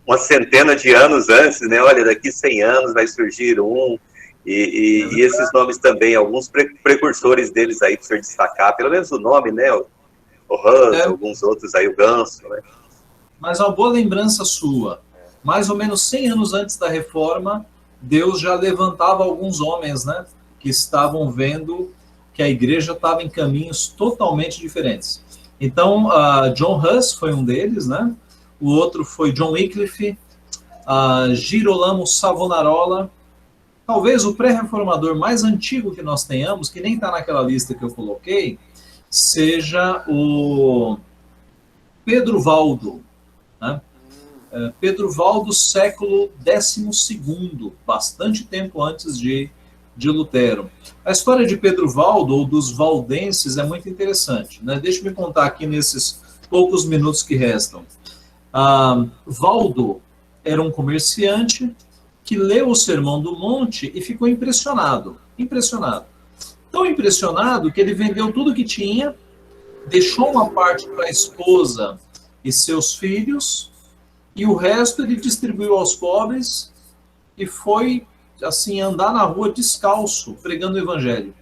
uma centena de anos antes, né? Olha, daqui 100 anos vai surgir um, e esses nomes também, alguns precursores deles aí, para o senhor destacar, pelo menos o nome, né? O Hus, alguns outros aí, o Ganso, né? Mas uma boa lembrança sua, mais ou menos 100 anos antes da Reforma, Deus já levantava alguns homens, né? Que estavam vendo que a igreja estava em caminhos totalmente diferentes. Então, John Hus foi um deles, né? O outro foi John Wycliffe, Girolamo Savonarola, talvez o pré-reformador mais antigo que nós tenhamos, que nem está naquela lista que eu coloquei, seja o Pedro Valdo, né? Pedro Valdo, século XII, bastante tempo antes de Lutero. A história de Pedro Valdo, ou dos valdenses, é muito interessante, né? Deixa eu me contar aqui nesses poucos minutos que restam. Valdo era um comerciante que leu o Sermão do Monte e ficou impressionado. Tão impressionado que ele vendeu tudo que tinha, deixou uma parte para a esposa e seus filhos, e o resto ele distribuiu aos pobres e foi, assim, andar na rua descalço, pregando o evangelho.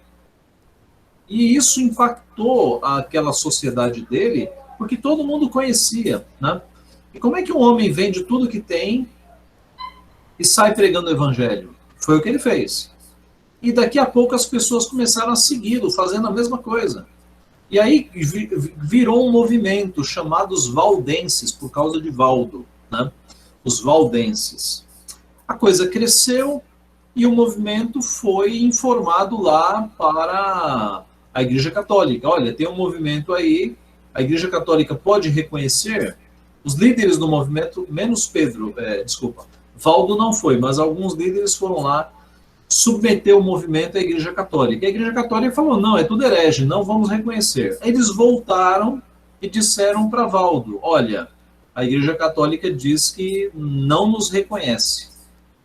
E isso impactou aquela sociedade dele, porque todo mundo conhecia, né? E como é que um homem vende tudo que tem e sai pregando o evangelho? Foi o que ele fez. E daqui a pouco as pessoas começaram a segui-lo, fazendo a mesma coisa. E aí virou um movimento chamado os valdenses, por causa de Valdo, né? Os valdenses. A coisa cresceu e o movimento foi informado lá para a Igreja Católica. Olha, tem um movimento aí, a Igreja Católica pode reconhecer. Os líderes do movimento, menos Pedro, Valdo não foi, mas alguns líderes foram lá submeter o movimento à Igreja Católica. A Igreja Católica falou, não, é tudo herege, não vamos reconhecer. Eles voltaram e disseram para Valdo, olha, a Igreja Católica diz que não nos reconhece.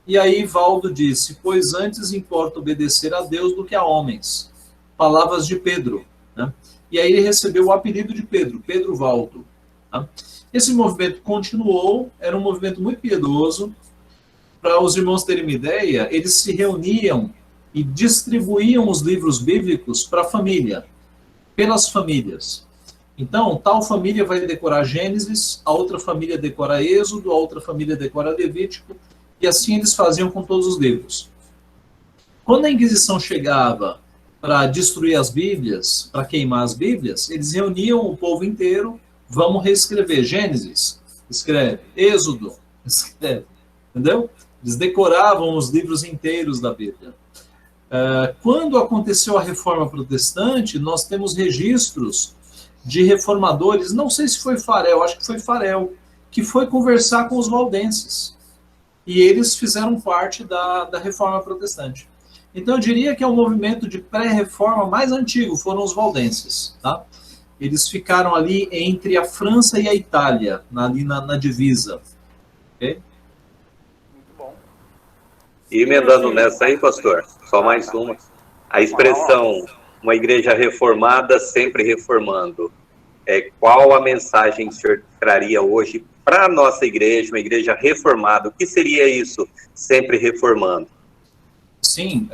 E aí Valdo disse, pois antes importa obedecer a Deus do que a homens. Palavras de Pedro. Né? E aí ele recebeu o apelido de Pedro, Pedro Valdo. Tá? Esse movimento continuou, era um movimento muito piedoso. Para os irmãos terem uma ideia, eles se reuniam e distribuíam os livros bíblicos para a família, pelas famílias. Então, tal família vai decorar Gênesis, a outra família decora Êxodo, a outra família decora Levítico, e assim eles faziam com todos os livros. Quando a Inquisição chegava para destruir as Bíblias, para queimar as Bíblias, eles reuniam o povo inteiro, vamos reescrever Gênesis, escreve, Êxodo, escreve, entendeu? Eles decoravam os livros inteiros da Bíblia. Quando aconteceu a Reforma Protestante, nós temos registros de reformadores, não sei se foi Farel, acho que foi Farel, que foi conversar com os valdenses. E eles fizeram parte da Reforma Protestante. Então eu diria que é o movimento de pré-reforma mais antigo, foram os valdenses. Tá? Eles ficaram ali entre a França e a Itália, ali na divisa. Ok? E emendando nessa aí, pastor, só mais uma. A expressão, uma igreja reformada sempre reformando. Qual a mensagem que o senhor traria hoje para a nossa igreja, uma igreja reformada? O que seria isso, sempre reformando? Sim,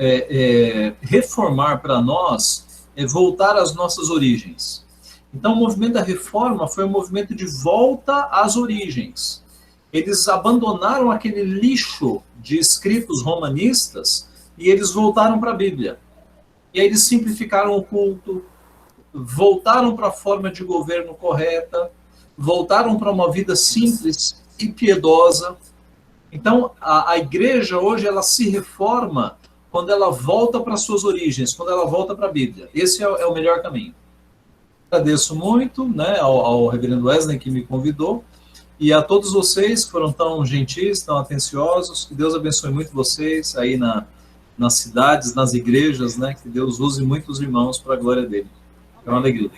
reformar para nós é voltar às nossas origens. Então, o movimento da reforma foi um movimento de volta às origens. Eles abandonaram aquele lixo de escritos romanistas e eles voltaram para a Bíblia. E aí eles simplificaram o culto, voltaram para a forma de governo correta, voltaram para uma vida simples e piedosa. Então, a igreja hoje, ela se reforma quando ela volta para suas origens, quando ela volta para a Bíblia. Esse é o melhor caminho. Agradeço muito, né, ao reverendo Wesley que me convidou, e a todos vocês que foram tão gentis, tão atenciosos. Que Deus abençoe muito vocês aí nas cidades, nas igrejas, né? Que Deus use muitos irmãos para a glória dele. É uma alegria.